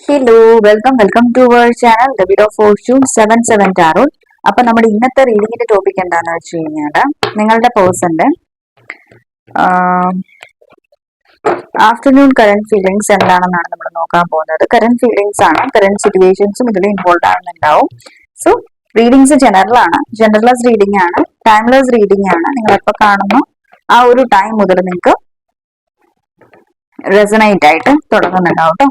Hello, welcome to our channel the bit of fortune 77 tarot. അപ്പൊ നമ്മുടെ ഇന്നത്തെ റീഡിങ്ങിന്റെ topic എന്താണെന്ന് വെച്ച് കഴിഞ്ഞാൽ നിങ്ങളുടെ പേഴ്സന്റെ ആഫ്റ്റർനൂൺ കറന്റ് ഫീലിങ്സ് എന്താണെന്നാണ് നമ്മൾ നോക്കാൻ പോകുന്നത്. കറന്റ് ഫീലിങ്സ് ആണ്, കറന്റ് സിറ്റുവേഷൻസും ഇതിൽ ഇൻവോൾവ് ആകുന്നുണ്ടാവും. സോ റീഡിങ്സ് ജനറലൈസ് റീഡിംഗ് ആണ്, ടൈംലെസ് റീഡിംഗ് ആണ്. നിങ്ങൾ എപ്പോൾ കാണുന്നു ആ ഒരു ടൈം മുതൽ നിങ്ങൾക്ക് റെസണേറ്റ് ആയിട്ട് തുടങ്ങുന്നുണ്ടാവും കേട്ടോ.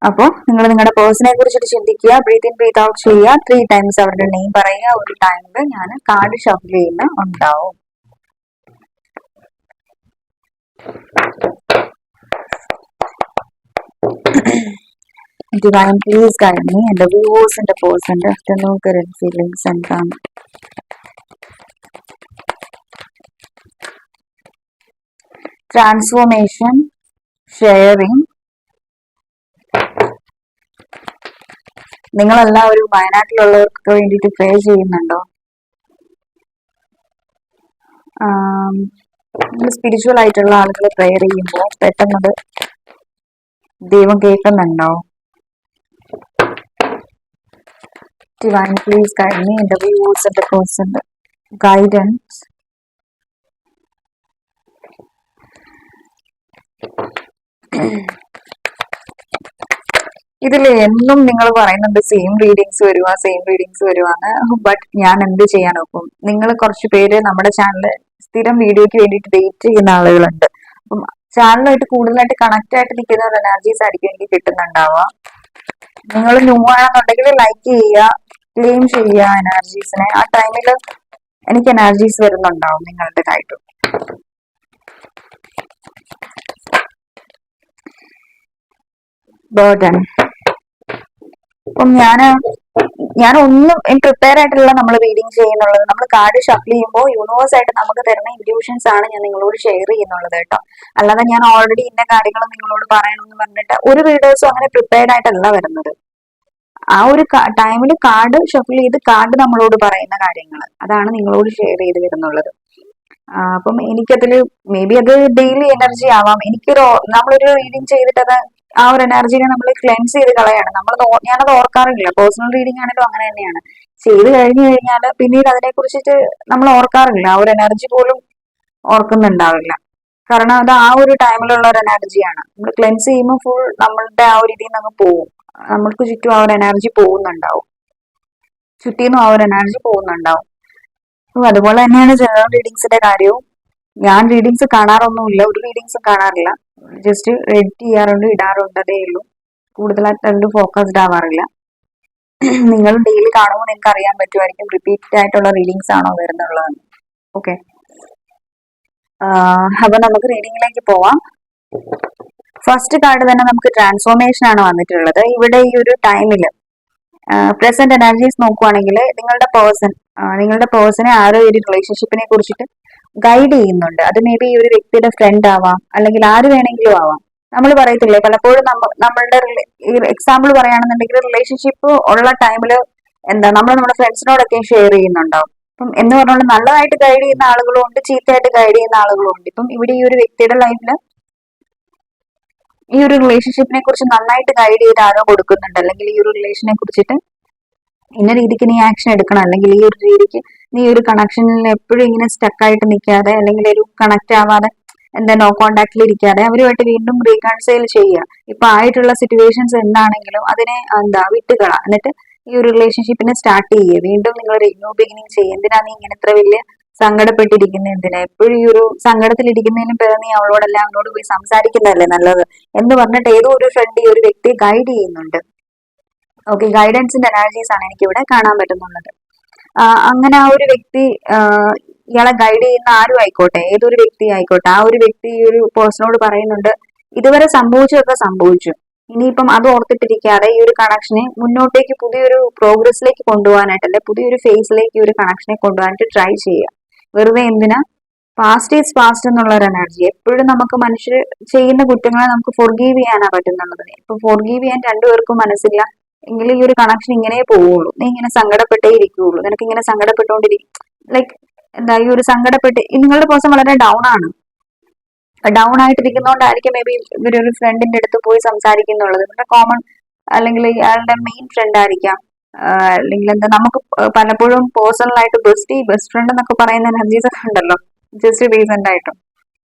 അപ്പോൾ നിങ്ങൾ നിങ്ങളുടെ പേഴ്സണെ കുറിച്ചിട്ട് ചിന്തിക്കുക, ബ്രീത്ത് ഇൻ ബ്രീത്ത് ഔട്ട് ചെയ്യുക, 3 ടൈംസ് അവരുടെ നെയിം പറയുക. ഒരു ടൈമിൽ ഞാൻ കാർഡ് ഷഫിൾ ചെയ്യുന്ന ഉണ്ടാവും. Divine, please guide me and the viewers and the person afternoon current feelings and transformation, sharing. നിങ്ങളെല്ലാവരും വയനാട്ടിലുള്ളവർക്ക് വേണ്ടിയിട്ട് പ്രേ ചെയ്യുന്നുണ്ടോ? സ്പിരിച്വൽ ആയിട്ടുള്ള ആളുകൾ പ്രെയർ ചെയ്യുമ്പോൾ പെട്ടെന്നത് ദൈവം കേൾക്കുന്നുണ്ടോ? Divine, please guide me in the views of the person guidance. ഇതിൽ എന്നും നിങ്ങൾ പറയുന്നുണ്ട് സെയിം റീഡിങ്സ് വരുവാന്ന്. ബട്ട് ഞാൻ എന്ത് ചെയ്യാൻ നോക്കും? നിങ്ങൾ കുറച്ച് പേര് നമ്മുടെ ചാനലിൽ സ്ഥിരം വീഡിയോയ്ക്ക് വേണ്ടിയിട്ട് വെയിറ്റ് ചെയ്യുന്ന ആളുകളുണ്ട്. അപ്പം ചാനലുമായിട്ട് കൂടുതലായിട്ട് കണക്ട് ആയിട്ട് നിൽക്കുന്ന ഒരു എനർജീസ് ആയിരിക്കും എനിക്ക് കിട്ടുന്നുണ്ടാവുക. നിങ്ങൾ ന്യൂ ആണെന്നുണ്ടെങ്കിൽ ലൈക്ക് ചെയ്യുക, ക്ലെയിം ചെയ്യുക എനർജീസിനെ. ആ ടൈമിൽ എനിക്ക് എനർജീസ് വരുന്നുണ്ടാവും നിങ്ങളുടേതായിട്ട്. ബർഡൻ. അപ്പം ഞാൻ ഒന്നും പ്രിപ്പയർ ആയിട്ടുള്ള നമ്മൾ റീഡിങ് ചെയ്യുന്നുള്ളത്. നമ്മൾ കാർഡ് ഷഫിൾ ചെയ്യുമ്പോൾ യൂണിവേഴ്സ് ആയിട്ട് നമുക്ക് തരുന്ന ഇൻഡ്യൂഷൻസ് ആണ് ഞാൻ നിങ്ങളോട് ഷെയർ ചെയ്യുന്നുള്ളത് കേട്ടോ. അല്ലാതെ ഞാൻ ഓൾറെഡി ഇന്ന കാര്യങ്ങൾ നിങ്ങളോട് പറയണമെന്ന് പറഞ്ഞിട്ട് ഒരു വീഡിയോസും അങ്ങനെ പ്രിപ്പയർഡ് ആയിട്ടല്ല വരുന്നത്. ആ ഒരു ടൈമിൽ കാർഡ് ഷഫിൾ ചെയ്ത് കാർഡ് നമ്മളോട് പറയുന്ന കാര്യങ്ങൾ അതാണ് നിങ്ങളോട് ഷെയർ ചെയ്ത് വരുന്നുള്ളത്. അപ്പം എനിക്കതിൽ മേ ബി അത് ഡെയിലി എനർജി ആവാം. നമ്മളൊരു റീഡിങ് ചെയ്തിട്ട് അത് ആ ഒരു എനർജിനെ നമ്മൾ ക്ലെൻസ് ചെയ്ത് കളയാണ്. ഞാനത് ഓർക്കാറില്ല. പേഴ്സണൽ റീഡിംഗ് ആണെങ്കിലും അങ്ങനെ തന്നെയാണ്. ചെയ്ത് കഴിഞ്ഞു കഴിഞ്ഞാൽ പിന്നീട് അതിനെ കുറിച്ചിട്ട് നമ്മൾ ഓർക്കാറില്ല. ആ ഒരു എനർജി പോലും ഓർക്കുന്നുണ്ടാവില്ല. കാരണം അത് ആ ഒരു ടൈമിലുള്ള ഒരു എനർജിയാണ്. നമ്മൾ ക്ലെൻസ് ചെയ്യുമ്പോൾ ഫുൾ നമ്മളുടെ ആ ഒരു ഇതിൽ നിന്ന് അങ്ങ് പോകും. നമ്മൾക്ക് ചുറ്റും ആ ഒരു എനർജി പോകുന്നുണ്ടാവും, ചുറ്റിന്നും ആ ഒരു എനർജി പോകുന്നുണ്ടാവും. അതുപോലെ തന്നെയാണ് ജനറൽ റീഡിങ്സിന്റെ കാര്യവും. ഞാൻ റീഡിങ്സ് കാണാറൊന്നുമില്ല, ഒരു റീഡിങ്സും കാണാറില്ല. ജസ്റ്റ് എഡിറ്റ് ചെയ്യാറുണ്ട്, ഇടാറുണ്ട്, അതേ ഉള്ളൂ. കൂടുതലായിട്ട് അതിൽ ഫോക്കസ്ഡ് ആവാറില്ല. നിങ്ങൾ ഡെയിലി കാണുമ്പോൾ നിങ്ങൾക്ക് അറിയാൻ പറ്റുമായിരിക്കും റിപ്പീറ്റഡ് ആയിട്ടുള്ള റീഡിങ്സ് ആണോ വരുന്നുള്ളതെന്ന്. ഓക്കെ, അപ്പൊ നമുക്ക് റീഡിങ്ങിലേക്ക് പോവാം. ഫസ്റ്റ് കാർഡ് തന്നെ നമുക്ക് ട്രാൻസ്ഫോർമേഷൻ ആണ് വന്നിട്ടുള്ളത്. ഇവിടെ ഈ ഒരു ടൈമിൽ പ്രസന്റ് എനർജീസ് നോക്കുവാണെങ്കിൽ നിങ്ങളുടെ പേഴ്സണെ ആരോ ഒരു റിലേഷൻഷിപ്പിനെ കുറിച്ചിട്ട് ഗൈഡ് ചെയ്യുന്നുണ്ട്. അത് മേ ബി ഈ ഒരു വ്യക്തിയുടെ ഫ്രണ്ട് ആവാം, അല്ലെങ്കിൽ ആര് വേണമെങ്കിലും ആവാം. നമ്മൾ പറയത്തില്ലേ പലപ്പോഴും നമ്മളുടെ എക്സാമ്പിൾ പറയുകയാണെന്നുണ്ടെങ്കിൽ റിലേഷൻഷിപ്പ് ഉള്ള ടൈമിൽ നമ്മൾ നമ്മുടെ ഫ്രണ്ട്സിനോടൊക്കെ ഷെയർ ചെയ്യുന്നുണ്ടാവും. അപ്പം എന്ന് പറഞ്ഞാൽ നല്ലതായിട്ട് ഗൈഡ് ചെയ്യുന്ന ആളുകളും ഉണ്ട്, ചീത്തയായിട്ട് ഗൈഡ് ചെയ്യുന്ന ആളുകളും ഉണ്ട്. ഇപ്പം ഇവിടെ ഈ ഒരു വ്യക്തിയുടെ ലൈഫിൽ ഈ ഒരു റിലേഷൻഷിപ്പിനെ കുറിച്ച് നന്നായിട്ട് ഗൈഡ് ചെയ്ത് ആരോ കൊടുക്കുന്നുണ്ട്, അല്ലെങ്കിൽ ഈ ഒരു റിലേഷനെ കുറിച്ചിട്ട് ഇന്ന രീതിക്ക് നീ ആക്ഷൻ എടുക്കണം, അല്ലെങ്കിൽ ഈ ഒരു രീതിക്ക് നീ ഒരു കണക്ഷനിൽ എപ്പോഴും ഇങ്ങനെ സ്റ്റക്കായിട്ട് നിൽക്കാതെ, അല്ലെങ്കിൽ ഒരു കണക്ട് ആവാതെ നോ കോണ്ടാക്റ്റിൽ ഇരിക്കാതെ അവരുമായിട്ട് വീണ്ടും റീകൺസൈൽ ചെയ്യുക. ഇപ്പൊ ആയിട്ടുള്ള സിറ്റുവേഷൻസ് എന്താണെങ്കിലും അതിനെ വിട്ടുകള, എന്നിട്ട് ഈ ഒരു റിലേഷൻഷിപ്പിനെ സ്റ്റാർട്ട് ചെയ്യുക. വീണ്ടും നിങ്ങൾ ഒരു ന്യൂ ബിഗിനിങ് ചെയ്യുക. എന്തിനാ നീ ഇങ്ങനെ ഇത്ര വലിയ സങ്കടപ്പെട്ടിരിക്കുന്നത്? എന്തിനാ എപ്പോഴും ഈ ഒരു സങ്കടത്തിലിരിക്കുന്നതിനും പേര് നീ അവളോട് പോയി സംസാരിക്കുന്നതല്ലേ നല്ലത് എന്ന് പറഞ്ഞിട്ട് ഏതോ ഒരു ഫ്രണ്ട് ഈ ഒരു വ്യക്തിയെ ഗൈഡ് ചെയ്യുന്നുണ്ട്. ഓക്കെ, ഗൈഡൻസിന്റെ എനർജീസ് ആണ് എനിക്ക് ഇവിടെ കാണാൻ പറ്റുന്നുള്ളത്. അങ്ങനെ ആ ഒരു വ്യക്തി ഇയാളെ ഗൈഡ് ചെയ്യുന്ന ആരും ആയിക്കോട്ടെ, ഏതൊരു വ്യക്തി ആയിക്കോട്ടെ, ആ ഒരു വ്യക്തി ഈ ഒരു പേഴ്സണോട് പറയുന്നുണ്ട് ഇതുവരെ സംഭവിച്ചതൊക്കെ സംഭവിച്ചു, ഇനിയിപ്പം അത് ഓർത്തിട്ടിരിക്കാതെ ഈ ഒരു കണക്ഷനെ മുന്നോട്ടേക്ക് പുതിയൊരു പ്രോഗ്രസ്സിലേക്ക് കൊണ്ടുപോകാനായിട്ട്, അല്ലെ പുതിയൊരു ഫേസിലേക്ക് ഈ ഒരു കണക്ഷനെ കൊണ്ടുപോകാനായിട്ട് ട്രൈ ചെയ്യുക. വെറുതെ എന്തിനാ? പാസ്റ്റ് ഈസ് പാസ്റ്റ് എന്നുള്ള ഒരു എനർജി. എപ്പോഴും നമുക്ക് മനുഷ്യർ ചെയ്യുന്ന കുറ്റങ്ങളെ നമുക്ക് ഫോർഗീവ് ചെയ്യാനാ പറ്റുന്നുള്ളത്. ഇപ്പൊ ഫോർഗീവ് ചെയ്യാൻ രണ്ടുപേർക്കും മനസ്സില്ല എങ്കിൽ ഈ ഒരു കണക്ഷൻ ഇങ്ങനെ പോവുള്ളൂ. നീ ഇങ്ങനെ സങ്കടപ്പെട്ടേ ഇരിക്കുകയുള്ളൂ. നിനക്ക് ഇങ്ങനെ സങ്കടപ്പെട്ടുകൊണ്ടിരിക്കും. ലൈക്ക് ഈ ഒരു നിങ്ങളുടെ പേഴ്സൺ വളരെ ഡൗൺ ആണ്. ഡൗൺ ആയിട്ടിരിക്കുന്നതുകൊണ്ടായിരിക്കും മേ ബി ഇവരൊരു ഫ്രണ്ടിന്റെ അടുത്ത് പോയി സംസാരിക്കുന്നുള്ളത്. ഇവരുടെ കോമൺ അല്ലെങ്കിൽ ഇയാളുടെ മെയിൻ ഫ്രണ്ട് ആയിരിക്കാം. അല്ലെങ്കിൽ എന്താ, നമുക്ക് പലപ്പോഴും പേഴ്സണൽ ആയിട്ട് ബെസ്റ്റ് ഫ്രണ്ട് എന്നൊക്കെ പറയുന്ന എനർജീസ് ഒക്കെ ഉണ്ടല്ലോ, ജസ്റ്റ് റീസെന്റ് ആയിട്ടും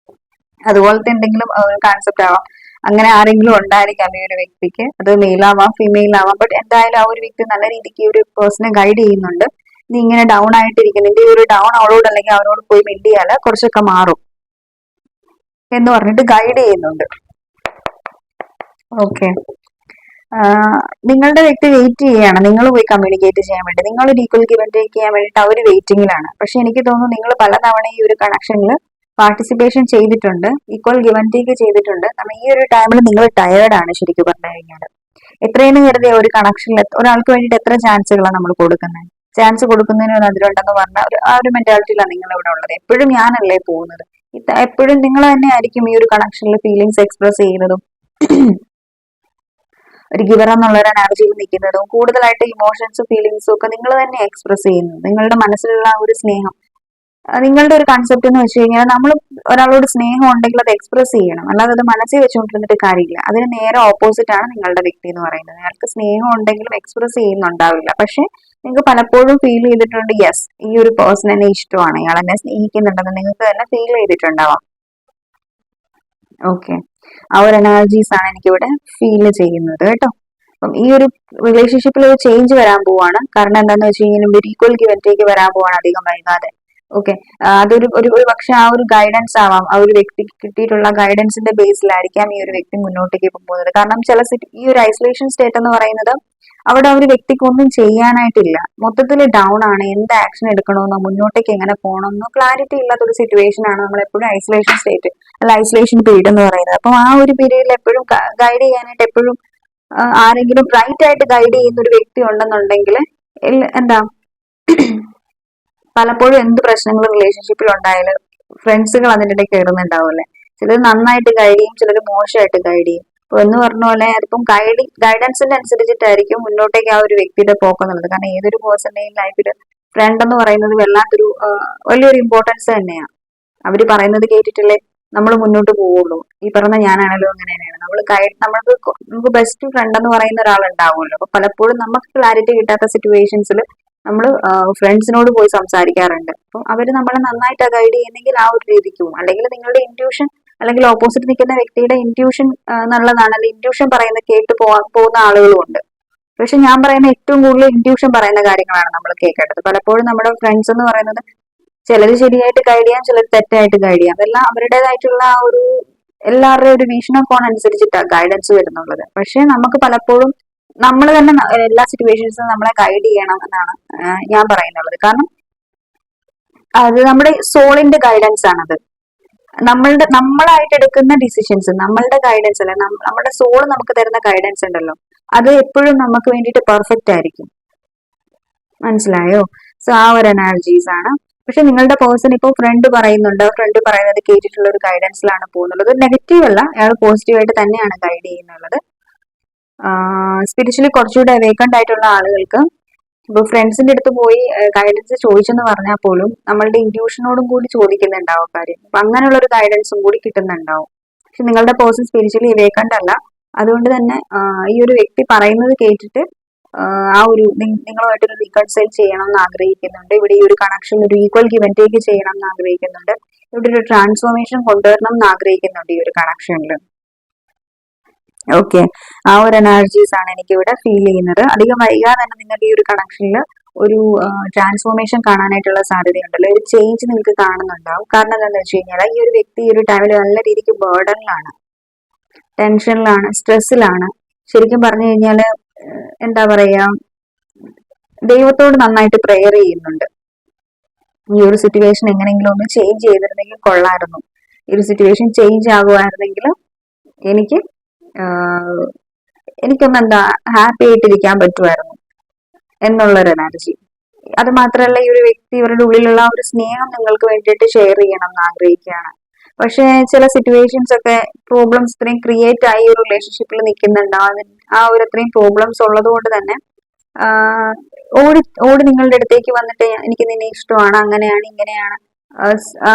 അതുപോലത്തെ എന്തെങ്കിലും ഒരു കോൺസെപ്റ്റ് ആവാം. അങ്ങനെ ആരെങ്കിലും ഉണ്ടായിരിക്കാം ഈ ഒരു വ്യക്തിക്ക്. അത് മെയിൽ ആവാം, ഫീമെയിൽ ആവാം. ബട്ട് എന്തായാലും ആ ഒരു വ്യക്തി നല്ല രീതിക്ക് ഈ ഒരു പേഴ്സണെ ഗൈഡ് ചെയ്യുന്നുണ്ട്. നീ ഇങ്ങനെ ഡൗൺ ആയിട്ടിരിക്കുന്നു, നിന്റെ ഈ ഒരു ഡൗൺ അവളോട് അല്ലെങ്കിൽ അവരോട് പോയി മിണ്ടിയാല് കുറച്ചൊക്കെ മാറും എന്ന് പറഞ്ഞിട്ട് ഗൈഡ് ചെയ്യുന്നുണ്ട്. ഓക്കെ, നിങ്ങളുടെ വ്യക്തി വെയിറ്റ് ചെയ്യാണ് നിങ്ങൾ പോയി കമ്മ്യൂണിക്കേറ്റ് ചെയ്യാൻ വേണ്ടി. നിങ്ങൾ ഒരു ഈക്വൽ ഗിവ് ആൻഡ് ടേക്ക് ചെയ്യാൻ വേണ്ടിയിട്ട് അവർ വെയിറ്റിംഗിലാണ്. പക്ഷെ എനിക്ക് തോന്നുന്നു നിങ്ങൾ പലതവണ ഈ ഒരു കണക്ഷനിൽ പാർട്ടിസിപ്പേഷൻ ചെയ്തിട്ടുണ്ട്, ഈക്വൽ ഗിവ് ആൻഡ് ടേക്ക് ചെയ്തിട്ടുണ്ട്. കാരണം ഈ ഒരു ടൈമിൽ നിങ്ങൾ ടയേർഡ് ആണ് ശരിക്കും പറഞ്ഞു കഴിഞ്ഞാൽ. എത്രയെന്ന് കരുതിയ ഒരു കണക്ഷനിൽ ഒരാൾക്ക് വേണ്ടിയിട്ട് എത്ര ചാൻസുകളാണ് നമ്മൾ കൊടുക്കുന്നത്? ചാൻസ് കൊടുക്കുന്നതിന് ഒരു അതിലുണ്ടെന്ന് പറഞ്ഞാൽ ആ ഒരു മെന്റാലിറ്റിയിലാണ് നിങ്ങൾ ഇവിടെ ഉള്ളത്. എപ്പോഴും ഞാനല്ലേ പോകുന്നത്, എപ്പോഴും നിങ്ങൾ തന്നെ ആയിരിക്കും ഈ ഒരു കണക്ഷനിൽ ഫീലിങ്സ് എക്സ്പ്രസ് ചെയ്യുന്നതും ഒരു ഗിവർ എന്നുള്ള ഒരു എനർജിയിൽ നിൽക്കുന്നതും കൂടുതലായിട്ട് ഇമോഷൻസും ഫീലിങ്സും ഒക്കെ നിങ്ങൾ തന്നെ എക്സ്പ്രസ് ചെയ്യുന്നു. നിങ്ങളുടെ മനസ്സിലുള്ള ആ ഒരു സ്നേഹം, നിങ്ങളുടെ ഒരു കൺസെപ്റ്റ് എന്ന് വെച്ച് കഴിഞ്ഞാൽ നമ്മൾ ഒരാളോട് സ്നേഹം ഉണ്ടെങ്കിൽ അത് എക്സ്പ്രസ് ചെയ്യണം, അല്ലാതെ അത് മനസ്സിൽ വെച്ചുകൊണ്ടിരുന്നിട്ട് കാര്യമില്ല. അതിന് നേരെ ഓപ്പോസിറ്റ് ആണ് നിങ്ങളുടെ വ്യക്തി എന്ന് പറയുന്നത്. അയാൾക്ക് സ്നേഹം ഉണ്ടെങ്കിലും എക്സ്പ്രസ് ചെയ്യുന്നുണ്ടാവില്ല. പക്ഷെ നിങ്ങൾക്ക് പലപ്പോഴും ഫീൽ ചെയ്തിട്ടുണ്ട്, യെസ് ഈ ഒരു പേഴ്സൺ എന്നെ ഇഷ്ടമാണ്, ഇയാൾ എന്നെ സ്നേഹിക്കുന്നുണ്ടെന്ന് നിങ്ങൾക്ക് തന്നെ ഫീൽ ചെയ്തിട്ടുണ്ടാവാം. ഓക്കെ, ആ ഒരു എനർജീസ് ആണ് എനിക്കിവിടെ ഫീൽ ചെയ്യുന്നത് കേട്ടോ. അപ്പം ഈ ഒരു റിലേഷൻഷിപ്പിൽ ഒരു ചേഞ്ച് വരാൻ പോവാണ്. കാരണം എന്താണെന്ന് വെച്ച് കഴിഞ്ഞാൽ ഒരു ഈക്വൽ ഗിവ് ആൻഡ് ടേക്ക് വരാൻ പോവാണ് അധികം വൈകാതെ. ഓക്കെ, അതൊരു ഒരു പക്ഷെ ആ ഒരു ഗൈഡൻസ് ആവാം, ആ ഒരു വ്യക്തിക്ക് കിട്ടിയിട്ടുള്ള ഗൈഡൻസിന്റെ ബേസിലായിരിക്കാം ഈ ഒരു വ്യക്തി മുന്നോട്ടേക്ക് പോകുന്നത്. കാരണം ഈ ഒരു ഐസൊലേഷൻ സ്റ്റേറ്റ് എന്ന് പറയുന്നത് അവിടെ ആ ഒരു വ്യക്തിക്ക് ഒന്നും ചെയ്യാനായിട്ടില്ല, മൊത്തത്തിൽ ഡൗൺ ആണ്. എന്ത് ആക്ഷൻ എടുക്കണമെന്നോ മുന്നോട്ടേക്ക് എങ്ങനെ പോകണമെന്നോ ക്ലാരിറ്റി ഇല്ലാത്ത ഒരു സിറ്റുവേഷൻ ആണ് നമ്മൾ എപ്പോഴും ഐസൊലേഷൻ സ്റ്റേറ്റ് അല്ല ഐസൊലേഷൻ പീരീഡ് എന്ന് പറയുന്നത്. അപ്പം ആ ഒരു പീരീഡിൽ എപ്പോഴും ഗൈഡ് ചെയ്യാനായിട്ട് എപ്പോഴും ആരെങ്കിലും റൈറ്റ് ആയിട്ട് ഗൈഡ് ചെയ്യുന്ന ഒരു വ്യക്തി ഉണ്ടെന്നുണ്ടെങ്കിൽ എന്താ, പലപ്പോഴും എന്ത് പ്രശ്നങ്ങൾ റിലേഷൻഷിപ്പിൽ ഉണ്ടായാലും ഫ്രണ്ട്സുകൾ അതിൻ്റെ ഇടയിൽ കയറുന്നുണ്ടാവുമല്ലേ. ചിലർ നന്നായിട്ട് ഗൈഡ് ചെയ്യും, ചിലർ മോശമായിട്ട് ഗൈഡ് ചെയ്യും. അപ്പൊ എന്ന് പറഞ്ഞ പോലെ അതിപ്പം ഗൈഡൻസിന്റെ അനുസരിച്ചിട്ടായിരിക്കും മുന്നോട്ടേക്ക് ആ ഒരു വ്യക്തിയുടെ പോക്കുന്നുള്ളത്. കാരണം ഏതൊരു പേഴ്സണിന്റെയും ലൈഫിൽ ഫ്രണ്ട് എന്ന് പറയുന്നത് വല്ലാത്തൊരു വലിയൊരു ഇമ്പോർട്ടൻസ് തന്നെയാണ്. അവര് പറയുന്നത് കേട്ടിട്ടല്ലേ നമ്മൾ മുന്നോട്ട് പോവുള്ളൂ. ഈ പറഞ്ഞ ഞാനാണല്ലോ അങ്ങനെ തന്നെയാണ്. നമുക്ക് ബെസ്റ്റ് ഫ്രണ്ട് എന്ന് പറയുന്ന ഒരാൾ ഉണ്ടാവുമല്ലോ. അപ്പൊ പലപ്പോഴും നമുക്ക് ക്ലാരിറ്റി കിട്ടാത്ത സിറ്റുവേഷൻസിൽ നമ്മൾ ഫ്രണ്ട്സിനോട് പോയി സംസാരിക്കാറുണ്ട്. അപ്പം അവര് നമ്മളെ നന്നായിട്ട് ഗൈഡ് ചെയ്യുന്നെങ്കിൽ ആ ഒരു രീതിക്ക് പോകും. അല്ലെങ്കിൽ നിങ്ങളുടെ ഇൻറ്റ്യൂഷൻ അല്ലെങ്കിൽ ഓപ്പോസിറ്റ് നിൽക്കുന്ന വ്യക്തിയുടെ ഇൻറ്റ്യൂഷൻ നല്ലതാണ്, അല്ലെങ്കിൽ ഇൻറ്റ്യൂഷൻ പറയുന്ന കേട്ട് പോകുന്ന ആളുകളും ഉണ്ട്. പക്ഷെ ഞാൻ പറയുന്ന ഏറ്റവും കൂടുതൽ ഇൻറ്റ്യൂഷൻ പറയുന്ന കാര്യങ്ങളാണ് നമ്മൾ കേൾക്കേണ്ടത്. പലപ്പോഴും നമ്മുടെ ഫ്രണ്ട്സ് എന്ന് പറയുന്നത് ചിലർ ശരിയായിട്ട് ഗൈഡ് ചെയ്യാം, ചിലർ തെറ്റായിട്ട് ഗൈഡ് ചെയ്യാം. അതെല്ലാം അവരുടേതായിട്ടുള്ള ആ ഒരു എല്ലാവരുടെയും ഒരു വീക്ഷണകോൺ അനുസരിച്ചിട്ടാണ് ഗൈഡൻസ് വരുന്നുള്ളത്. പക്ഷെ നമുക്ക് പലപ്പോഴും നമ്മൾ തന്നെ എല്ലാ സിറ്റുവേഷൻസും നമ്മളെ ഗൈഡ് ചെയ്യണം എന്നാണ് ഞാൻ പറയുന്നുള്ളത്. കാരണം അത് നമ്മുടെ സോളിന്റെ ഗൈഡൻസ് ആണത്. നമ്മളായിട്ട് എടുക്കുന്ന ഡിസിഷൻസ്, നമ്മളുടെ ഗൈഡൻസ് അല്ല, നമ്മുടെ സോൾ നമുക്ക് തരുന്ന ഗൈഡൻസ് ഉണ്ടല്ലോ, അത് എപ്പോഴും നമുക്ക് വേണ്ടിയിട്ട് പെർഫെക്റ്റ് ആയിരിക്കും. മനസ്സിലായോ? സോ ആ ഒരു എനർജീസ് ആണ്. പക്ഷെ നിങ്ങളുടെ പേഴ്സൺ ഇപ്പോൾ ഫ്രണ്ട് പറയുന്നത് കേട്ടിട്ടുള്ള ഒരു ഗൈഡൻസിലാണ് പോകുന്നുള്ളത്. നെഗറ്റീവ് അല്ല, അയാൾ പോസിറ്റീവായിട്ട് തന്നെയാണ് ഗൈഡ് ചെയ്യുന്നുള്ളത്. സ്പിരിച്വലി കുറച്ചുകൂടെ അവേക്കൻഡ് ആയിട്ടുള്ള ആളുകൾക്ക് ഇപ്പൊ ഫ്രണ്ട്സിന്റെ അടുത്ത് പോയി ഗൈഡൻസ് ചോദിച്ചെന്ന് പറഞ്ഞാൽ പോലും നമ്മളുടെ ഇൻറ്റ്യൂഷനോടും കൂടി ചോദിക്കുന്നുണ്ടാവും കാര്യം. അപ്പൊ അങ്ങനെയുള്ള ഒരു ഗൈഡൻസും കൂടി കിട്ടുന്നുണ്ടാവും. പക്ഷെ നിങ്ങളുടെ പേഴ്സൺ സ്പിരിച്വലി അവേക്കൻഡ് അല്ല. അതുകൊണ്ട് തന്നെ ഈ ഒരു വ്യക്തി പറയുന്നത് കേട്ടിട്ട് ആ ഒരു നിങ്ങളുമായിട്ടൊരു റീകൺസൈൽ ചെയ്യണം എന്ന് ആഗ്രഹിക്കുന്നുണ്ട്. ഇവിടെ ഈ ഒരു കണക്ഷൻ ഒരു ഈക്വൽ ഗിവ് ആൻഡ് ടേക്ക് ചെയ്യണം എന്ന് ആഗ്രഹിക്കുന്നുണ്ട്. ഇവിടെ ഒരു ട്രാൻസ്ഫോർമേഷൻ കൊണ്ടുവരണം എന്ന് ആഗ്രഹിക്കുന്നുണ്ട് ഈ ഒരു കണക്ഷനിൽ. ഓക്കെ, ആ ഒരു എനർജീസ് ആണ് എനിക്ക് ഇവിടെ ഫീൽ ചെയ്യുന്നത്. അധികം വൈകാതെ തന്നെ നിങ്ങൾക്ക് ഈ ഒരു കണക്ഷനിൽ ഒരു ട്രാൻസ്ഫോർമേഷൻ കാണാനായിട്ടുള്ള സാധ്യതയുണ്ടല്ലോ, ഒരു ചേഞ്ച് നിങ്ങൾക്ക് കാണുന്നുണ്ടാവും. കാരണം എന്താണെന്ന് വെച്ച് കഴിഞ്ഞാൽ ഈ ഒരു വ്യക്തി ഈ ഒരു ടൈമിൽ നല്ല രീതിക്ക് ബേർഡനിലാണ്, ടെൻഷനിലാണ്, സ്ട്രെസ്സിലാണ്. ശരിക്കും പറഞ്ഞു കഴിഞ്ഞാൽ എന്താ പറയാ, ദൈവത്തോട് നന്നായിട്ട് പ്രെയർ ചെയ്യുന്നുണ്ട്. ഈ ഒരു സിറ്റുവേഷൻ എങ്ങനെയെങ്കിലും ഒന്ന് ചേഞ്ച് ചെയ്തിരുന്നെങ്കിൽ കൊള്ളായിരുന്നു, ഈ ഒരു സിറ്റുവേഷൻ ചേഞ്ച് ആകുമായിരുന്നെങ്കിൽ എനിക്കൊന്ന് എന്താ ഹാപ്പി ആയിട്ടിരിക്കാൻ പറ്റുമായിരുന്നു എന്നുള്ളൊരു എനർജി. അത് മാത്രമല്ല ഈ ഒരു വ്യക്തി ഇവരുടെ ഉള്ളിലുള്ള ഒരു സ്നേഹം നിങ്ങൾക്ക് വേണ്ടിയിട്ട് ഷെയർ ചെയ്യണം എന്ന് ആഗ്രഹിക്കുകയാണ്. പക്ഷെ ചില സിറ്റുവേഷൻസ് ഒക്കെ പ്രോബ്ലംസ് ഇത്രയും ക്രിയേറ്റ് ആയി ഒരു റിലേഷൻഷിപ്പിൽ നിൽക്കുന്നുണ്ടാവും. ആ ഒരു അത്രയും പ്രോബ്ലംസ് ഉള്ളത് കൊണ്ട് തന്നെ ഓടി ഓടി നിങ്ങളുടെ അടുത്തേക്ക് വന്നിട്ട് എനിക്ക് നിന്നെ ഇഷ്ടമാണ്, അങ്ങനെയാണ് ഇങ്ങനെയാണ്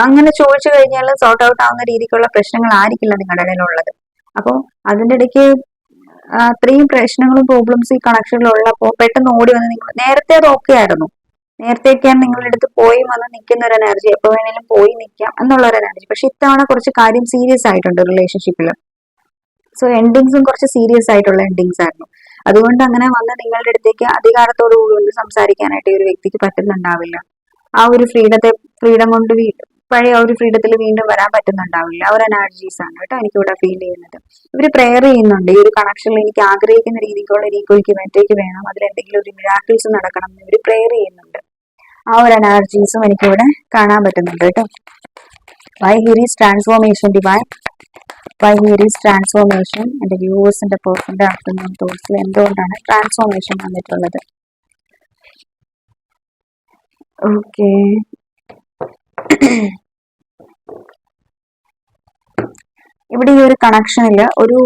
അങ്ങനെ ചോദിച്ചു കഴിഞ്ഞാൽ സോർട്ട് ഔട്ട് ആവുന്ന രീതിക്കുള്ള പ്രശ്നങ്ങൾ ആയിരിക്കില്ല നിങ്ങളുടെ ഇടയിലുള്ളത്. അപ്പോൾ അതിന്റെ ഇടയ്ക്ക് അത്രയും പ്രശ്നങ്ങളും പ്രോബ്ലംസ് ഈ കണക്ഷനിൽ ഉള്ളപ്പോൾ പെട്ടെന്ന് ഓടി വന്ന് നിങ്ങൾ നേരത്തെ അത് ഓക്കെ ആയിരുന്നു. നേരത്തെയൊക്കെയാണ് നിങ്ങളുടെ അടുത്ത് പോയി വന്ന് നിൽക്കുന്ന ഒരു എനർജി, എപ്പോ വേണേലും പോയി നിൽക്കാം എന്നുള്ള ഒരു എനർജി. പക്ഷെ ഇത്തവണ കുറച്ച് കാര്യം സീരിയസ് ആയിട്ടുണ്ട് റിലേഷൻഷിപ്പിൽ. സോ എൻഡിങ്സും കുറച്ച് സീരിയസ് ആയിട്ടുള്ള എൻഡിങ്സ് ആയിരുന്നു. അതുകൊണ്ട് അങ്ങനെ വന്ന് നിങ്ങളുടെ അടുത്തേക്ക് അധികാരത്തോടു കൂടി ഒന്ന് സംസാരിക്കാനായിട്ട് ഈ ഒരു വ്യക്തിക്ക് പറ്റുന്നുണ്ടാവില്ല. ആ ഒരു ഫ്രീഡം കൊണ്ട് പഴയ ആ ഒരു ഫ്രീഡത്തിൽ വീണ്ടും വരാൻ പറ്റുന്നുണ്ടാവില്ല. ആ ഒരു എനർജീസ് ആണ് കേട്ടോ എനിക്കിവിടെ ഫീൽ ചെയ്യുന്നത്. ഇവര് പ്രെയർ ചെയ്യുന്നുണ്ട് ഈ ഒരു കണക്ഷനിൽ എനിക്ക് ആഗ്രഹിക്കുന്ന രീതിക്കുള്ള ഒരു ഈക്വൽക്ക് വേണം, അതിൽ എന്തെങ്കിലും ഒരു മിറാക്കിൾസ് നടക്കണം എന്ന് ഇവര് പ്രെയർ ചെയ്യുന്നുണ്ട്. ആ ഒരു എനർജീസും എനിക്കിവിടെ കാണാൻ പറ്റുന്നുണ്ട് കേട്ടോ. Why here is transformation divine, why here is transformation. എന്റെ വ്യൂവേഴ്സിന്റെ പേഴ്സന്റെ ആഫ്റ്റർനൂൺ തോട്ട്സിൽ എന്തുകൊണ്ടാണ് ട്രാൻസ്ഫോർമേഷൻ വന്നിട്ടുള്ളത്? ഓക്കെ, ഇവിടെ ഈ ഒരു കണക്ഷനിൽ ഒരു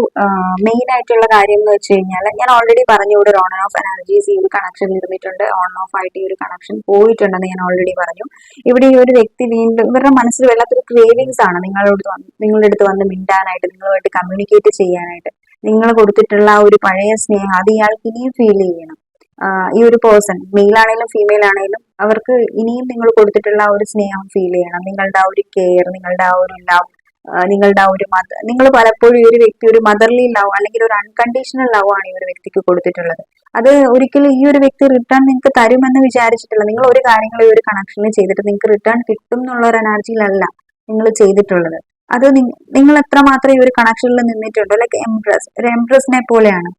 മെയിൻ ആയിട്ടുള്ള കാര്യം എന്ന് വെച്ച് കഴിഞ്ഞാൽ ഞാൻ ഓൾറെഡി പറഞ്ഞു, ഇവിടെ ഒരു ഓൺ ആൻഡ് ഓഫ് എനർജീസ് ഈ ഒരു കണക്ഷനിൽ ഇരുന്നിട്ടുണ്ട്. ഓൺ ഓഫ് ആയിട്ട് ഈ ഒരു കണക്ഷൻ പോയിട്ടുണ്ടെന്ന് ഞാൻ ഓൾറെഡി പറഞ്ഞു. ഇവിടെ ഈ ഒരു വ്യക്തി വീണ്ടും ഇവരുടെ മനസ്സിൽ വല്ലാത്തൊരു ക്രേവിങ്സ് ആണ് നിങ്ങളുടെ അടുത്ത് വന്ന് മിണ്ടാനായിട്ട്, നിങ്ങളുമായിട്ട് കമ്മ്യൂണിക്കേറ്റ് ചെയ്യാനായിട്ട്. നിങ്ങൾ കൊടുത്തിട്ടുള്ള ആ ഒരു പഴയ സ്നേഹം അത് ഇയാൾക്ക് ഇനിയും ഫീൽ ചെയ്യണം. ഈ ഒരു പേഴ്സൺ മെയിൽ ആണെങ്കിലും ഫീമെയിൽ ആണെങ്കിലും അവർക്ക് ഇനിയും നിങ്ങൾ കൊടുത്തിട്ടുള്ള ആ ഒരു സ്നേഹം ഫീൽ ചെയ്യണം. നിങ്ങളുടെ ആ ഒരു കെയർ, നിങ്ങളുടെ ആ ഒരു ലവ്, നിങ്ങളുടെ ആ ഒരു നിങ്ങൾ പലപ്പോഴും ഈ ഒരു വ്യക്തി ഒരു മദർലി ലവ് അല്ലെങ്കിൽ ഒരു അൺകണ്ടീഷണൽ ലവ് ആണ് ഈ ഒരു വ്യക്തിക്ക് കൊടുത്തിട്ടുള്ളത്. അത് ഒരിക്കലും ഈ ഒരു വ്യക്തി റിട്ടേൺ നിങ്ങൾക്ക് തരുമെന്ന് വിചാരിച്ചിട്ടില്ല. നിങ്ങൾ ഒരു കാര്യങ്ങൾ ഈ ഒരു കണക്ഷനിൽ ചെയ്തിട്ട് നിങ്ങൾക്ക് റിട്ടേൺ കിട്ടും എന്നുള്ള ഒരു എനർജിയിലല്ല നിങ്ങൾ ചെയ്തിട്ടുള്ളത്. അത് നിങ്ങൾ എത്രമാത്രം ഈ ഒരു കണക്ഷനിൽ നിന്നിട്ടുണ്ട്, ലൈക്ക് എംപ്രസ്, ഒരു എംപ്രസിനെ പോലെയാണ്.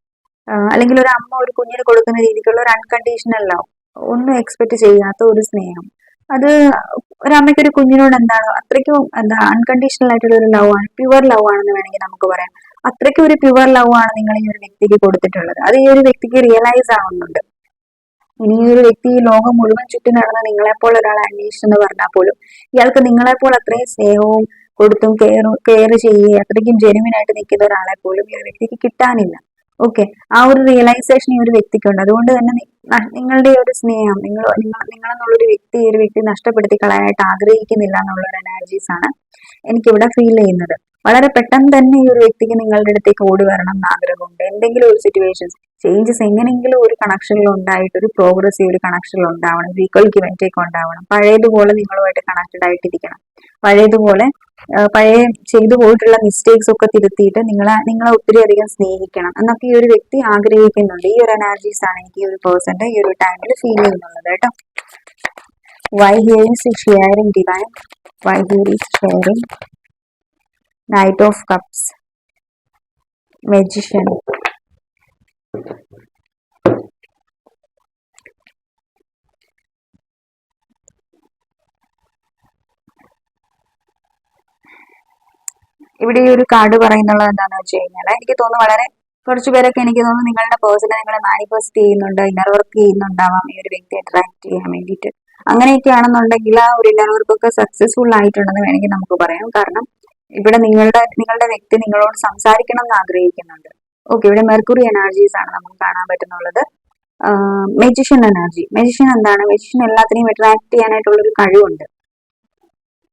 അല്ലെങ്കിൽ ഒരു അമ്മ ഒരു കുഞ്ഞിന് കൊടുക്കുന്ന രീതിക്കുള്ള ഒരു അൺകണ്ടീഷണൽ ലവ്, ഒന്നും എക്സ്പെക്ട് ചെയ്യാത്ത ഒരു സ്നേഹം. അത് ഒരു അമ്മയ്ക്ക് ഒരു കുഞ്ഞിനോട് എന്താണോ അത്രയ്ക്കും അൺകണ്ടീഷണൽ ആയിട്ടുള്ള ഒരു ലവ് ആണ്, പ്യുവർ ലവ് ആണെന്ന് വേണമെങ്കിൽ നമുക്ക് പറയാം. അത്രയ്ക്കും ഒരു പ്യുവർ ലവ് ആണ് നിങ്ങൾ ഈ ഒരു വ്യക്തിക്ക് കൊടുത്തിട്ടുള്ളത്. അത് ഈ ഒരു വ്യക്തിക്ക് റിയലൈസ് ആവുന്നുണ്ട്. ഇനി ഈ ഒരു വ്യക്തി ഈ ലോകം മുഴുവൻ ചുറ്റി നടന്ന് നിങ്ങളെപ്പോൾ ഒരാളെ അന്വേഷിച്ചെന്ന് പറഞ്ഞാൽ പോലും ഇയാൾക്ക് നിങ്ങളെപ്പോൾ അത്രയും സ്നേഹവും കൊടുത്തും കെയർ ചെയ്യുകയും അത്രയ്ക്കും ജെനുവിൻ ആയിട്ട് നിൽക്കുന്ന ഒരാളെ പോലും ഈ ഒരു വ്യക്തിക്ക് കിട്ടാനില്ല. ഓക്കെ, ആ ഒരു റിയലൈസേഷൻ ഈ ഒരു വ്യക്തിക്കുണ്ട്. അതുകൊണ്ട് തന്നെ നിങ്ങളുടെ ഒരു സ്നേഹം നിങ്ങളെന്നുള്ളൊരു വ്യക്തി ഈ ഒരു വ്യക്തി നഷ്ടപ്പെടുത്തി കളയാനായിട്ട് ആഗ്രഹിക്കുന്നില്ല എന്നുള്ള ഒരു എനർജീസ് ആണ് എനിക്കിവിടെ ഫീൽ ചെയ്യുന്നത്. വളരെ പെട്ടെന്ന് തന്നെ ഈ ഒരു വ്യക്തിക്ക് നിങ്ങളുടെ അടുത്തേക്ക് ഓടി വരണം എന്ന് ആഗ്രഹമുണ്ട്. എന്തെങ്കിലും ഒരു സിറ്റുവേഷൻസ് ചേഞ്ചസ് എങ്ങനെയെങ്കിലും ഒരു കണക്ഷനിൽ ഉണ്ടായിട്ട് ഒരു പ്രോഗ്രസ് ഈ ഒരു കണക്ഷനിൽ ഉണ്ടാവണം, ഈക്വൽ ഗിവ് ആൻഡ് ടേക്ക് ഉണ്ടാവണം. പഴയതുപോലെ നിങ്ങളുമായിട്ട് കണക്റ്റഡ് ആയിട്ടിരിക്കണം. പഴയതുപോലെ പഴയ ചെയ്തു പോയിട്ടുള്ള മിസ്റ്റേക്സ് ഒക്കെ തിരുത്തിയിട്ട് നിങ്ങളെ ഒത്തിരി അധികം സ്നേഹിക്കണം എന്നൊക്കെ ഈ ഒരു വ്യക്തി ആഗ്രഹിക്കുന്നുണ്ട്. ഈ ഒരു എനർജീസ് ആണ് എനിക്ക് ഈ ഒരു പേഴ്സന്റെ ഈ ഒരു ടൈമിൽ ഫീൽ ചെയ്യുന്നുള്ളത് കേട്ടോ. Why here is sharing divine, why here is sharing knight of cups, magician, ഇവിടെ ഈ ഒരു കാർഡ് പറയുന്നുള്ളത് എന്താണെന്ന് വെച്ച് കഴിഞ്ഞാൽ എനിക്ക് തോന്നുന്നു വളരെ കുറച്ചു പേരൊക്കെ എനിക്ക് തോന്നുന്നു നിങ്ങളുടെ പേഴ്സണെ നിങ്ങൾ മാനിഫെസ്റ്റ് ചെയ്യുന്നുണ്ട്, ഇന്നർ വർക്ക് ചെയ്യുന്നുണ്ടാവാം ഈ ഒരു വ്യക്തിയെ അട്രാക്ട് ചെയ്യാൻ വേണ്ടിയിട്ട്. അങ്ങനെയൊക്കെ ആണെന്നുണ്ടെങ്കിൽ ആ ഒരു ഇന്നർ വർക്കൊക്കെ സക്സസ്ഫുൾ ആയിട്ടുണ്ടെന്ന് വേണമെങ്കിൽ നമുക്ക് പറയാം. കാരണം ഇവിടെ നിങ്ങളുടെ വ്യക്തി നിങ്ങളോട് സംസാരിക്കണം എന്ന് ആഗ്രഹിക്കുന്നുണ്ട്. ഓക്കെ, ഇവിടെ മെർക്കുറി എനർജീസ് ആണ് നമുക്ക് കാണാൻ പറ്റുന്നുള്ളത്. മെജിഷ്യൻ എനർജി, മെജിഷ്യൻ എന്താണ്? മെജിഷ്യൻ എല്ലാത്തിനെയും അട്രാക്ട് ചെയ്യാനായിട്ടുള്ള ഒരു കഴിവുണ്ട്.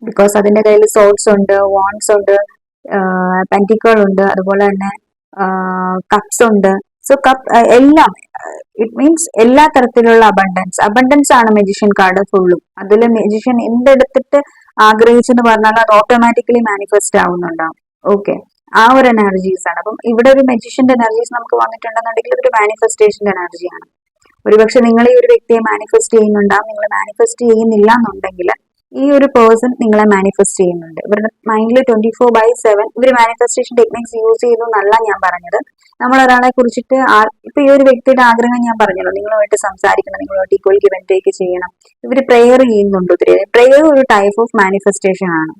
ബിക്കോസ് അതിന്റെ കയ്യിൽ സോർഡ്സ് ഉണ്ട്, വാൺസ് ഉണ്ട്, പെന്റിക്കിൾ ഉണ്ട്, അതുപോലെ തന്നെ കപ്സ് ഉണ്ട്. സോ എല്ലാം ഇറ്റ് മീൻസ് എല്ലാ തരത്തിലുള്ള അബണ്ടൻസ് ആണ് മെജിഷ്യൻ കാർഡ് ഫുള്ളും. അതിൽ മെജിഷ്യൻ എന്തെടുത്തിട്ട് ആഗ്രഹിച്ചെന്ന് പറഞ്ഞാൽ അത് ഓട്ടോമാറ്റിക്കലി മാനിഫെസ്റ്റ് ആവുന്നുണ്ടാവും. ഓക്കെ, ആ ഒരു എനർജീസ് ആണ്. അപ്പം ഇവിടെ ഒരു മെജിഷ്യന്റെ എനർജീസ് നമുക്ക് വന്നിട്ടുണ്ടെന്നുണ്ടെങ്കിൽ ഇതൊരു മാനിഫെസ്റ്റേഷന്റെ എനർജിയാണ്. ഒരുപക്ഷെ നിങ്ങൾ ഈ ഒരു വ്യക്തിയെ മാനിഫെസ്റ്റ് ചെയ്യുന്നുണ്ടാവും. നിങ്ങൾ മാനിഫെസ്റ്റ് ചെയ്യുന്നില്ല എന്നുണ്ടെങ്കിൽ ഈ ഒരു പേഴ്സൺ നിങ്ങളെ മാനിഫെസ്റ്റ് ചെയ്യുന്നുണ്ട്. ഇവരുടെ മൈൻഡിൽ 24/7 ഇവർ മാനിഫെസ്റ്റേഷൻ ടെക്നിക്സ് യൂസ് ചെയ്തു എന്നല്ല ഞാൻ പറഞ്ഞത്. നമ്മൾ ഒരാളെ കുറിച്ചിട്ട് ഇപ്പൊ ഈ ഒരു വ്യക്തിയുടെ ആഗ്രഹം ഞാൻ പറഞ്ഞല്ലോ, നിങ്ങളുമായിട്ട് സംസാരിക്കണം, നിങ്ങളുമായിട്ട് ഈക്വൽ ഗിവ് ആൻഡ് ടേക്ക് ചെയ്യണം. ഇവർ പ്രെയർ ചെയ്യുന്നുണ്ട് ഒത്തിരി. പ്രെയർ ഒരു ടൈപ്പ് ഓഫ് മാനിഫെസ്റ്റേഷൻ ആണ്.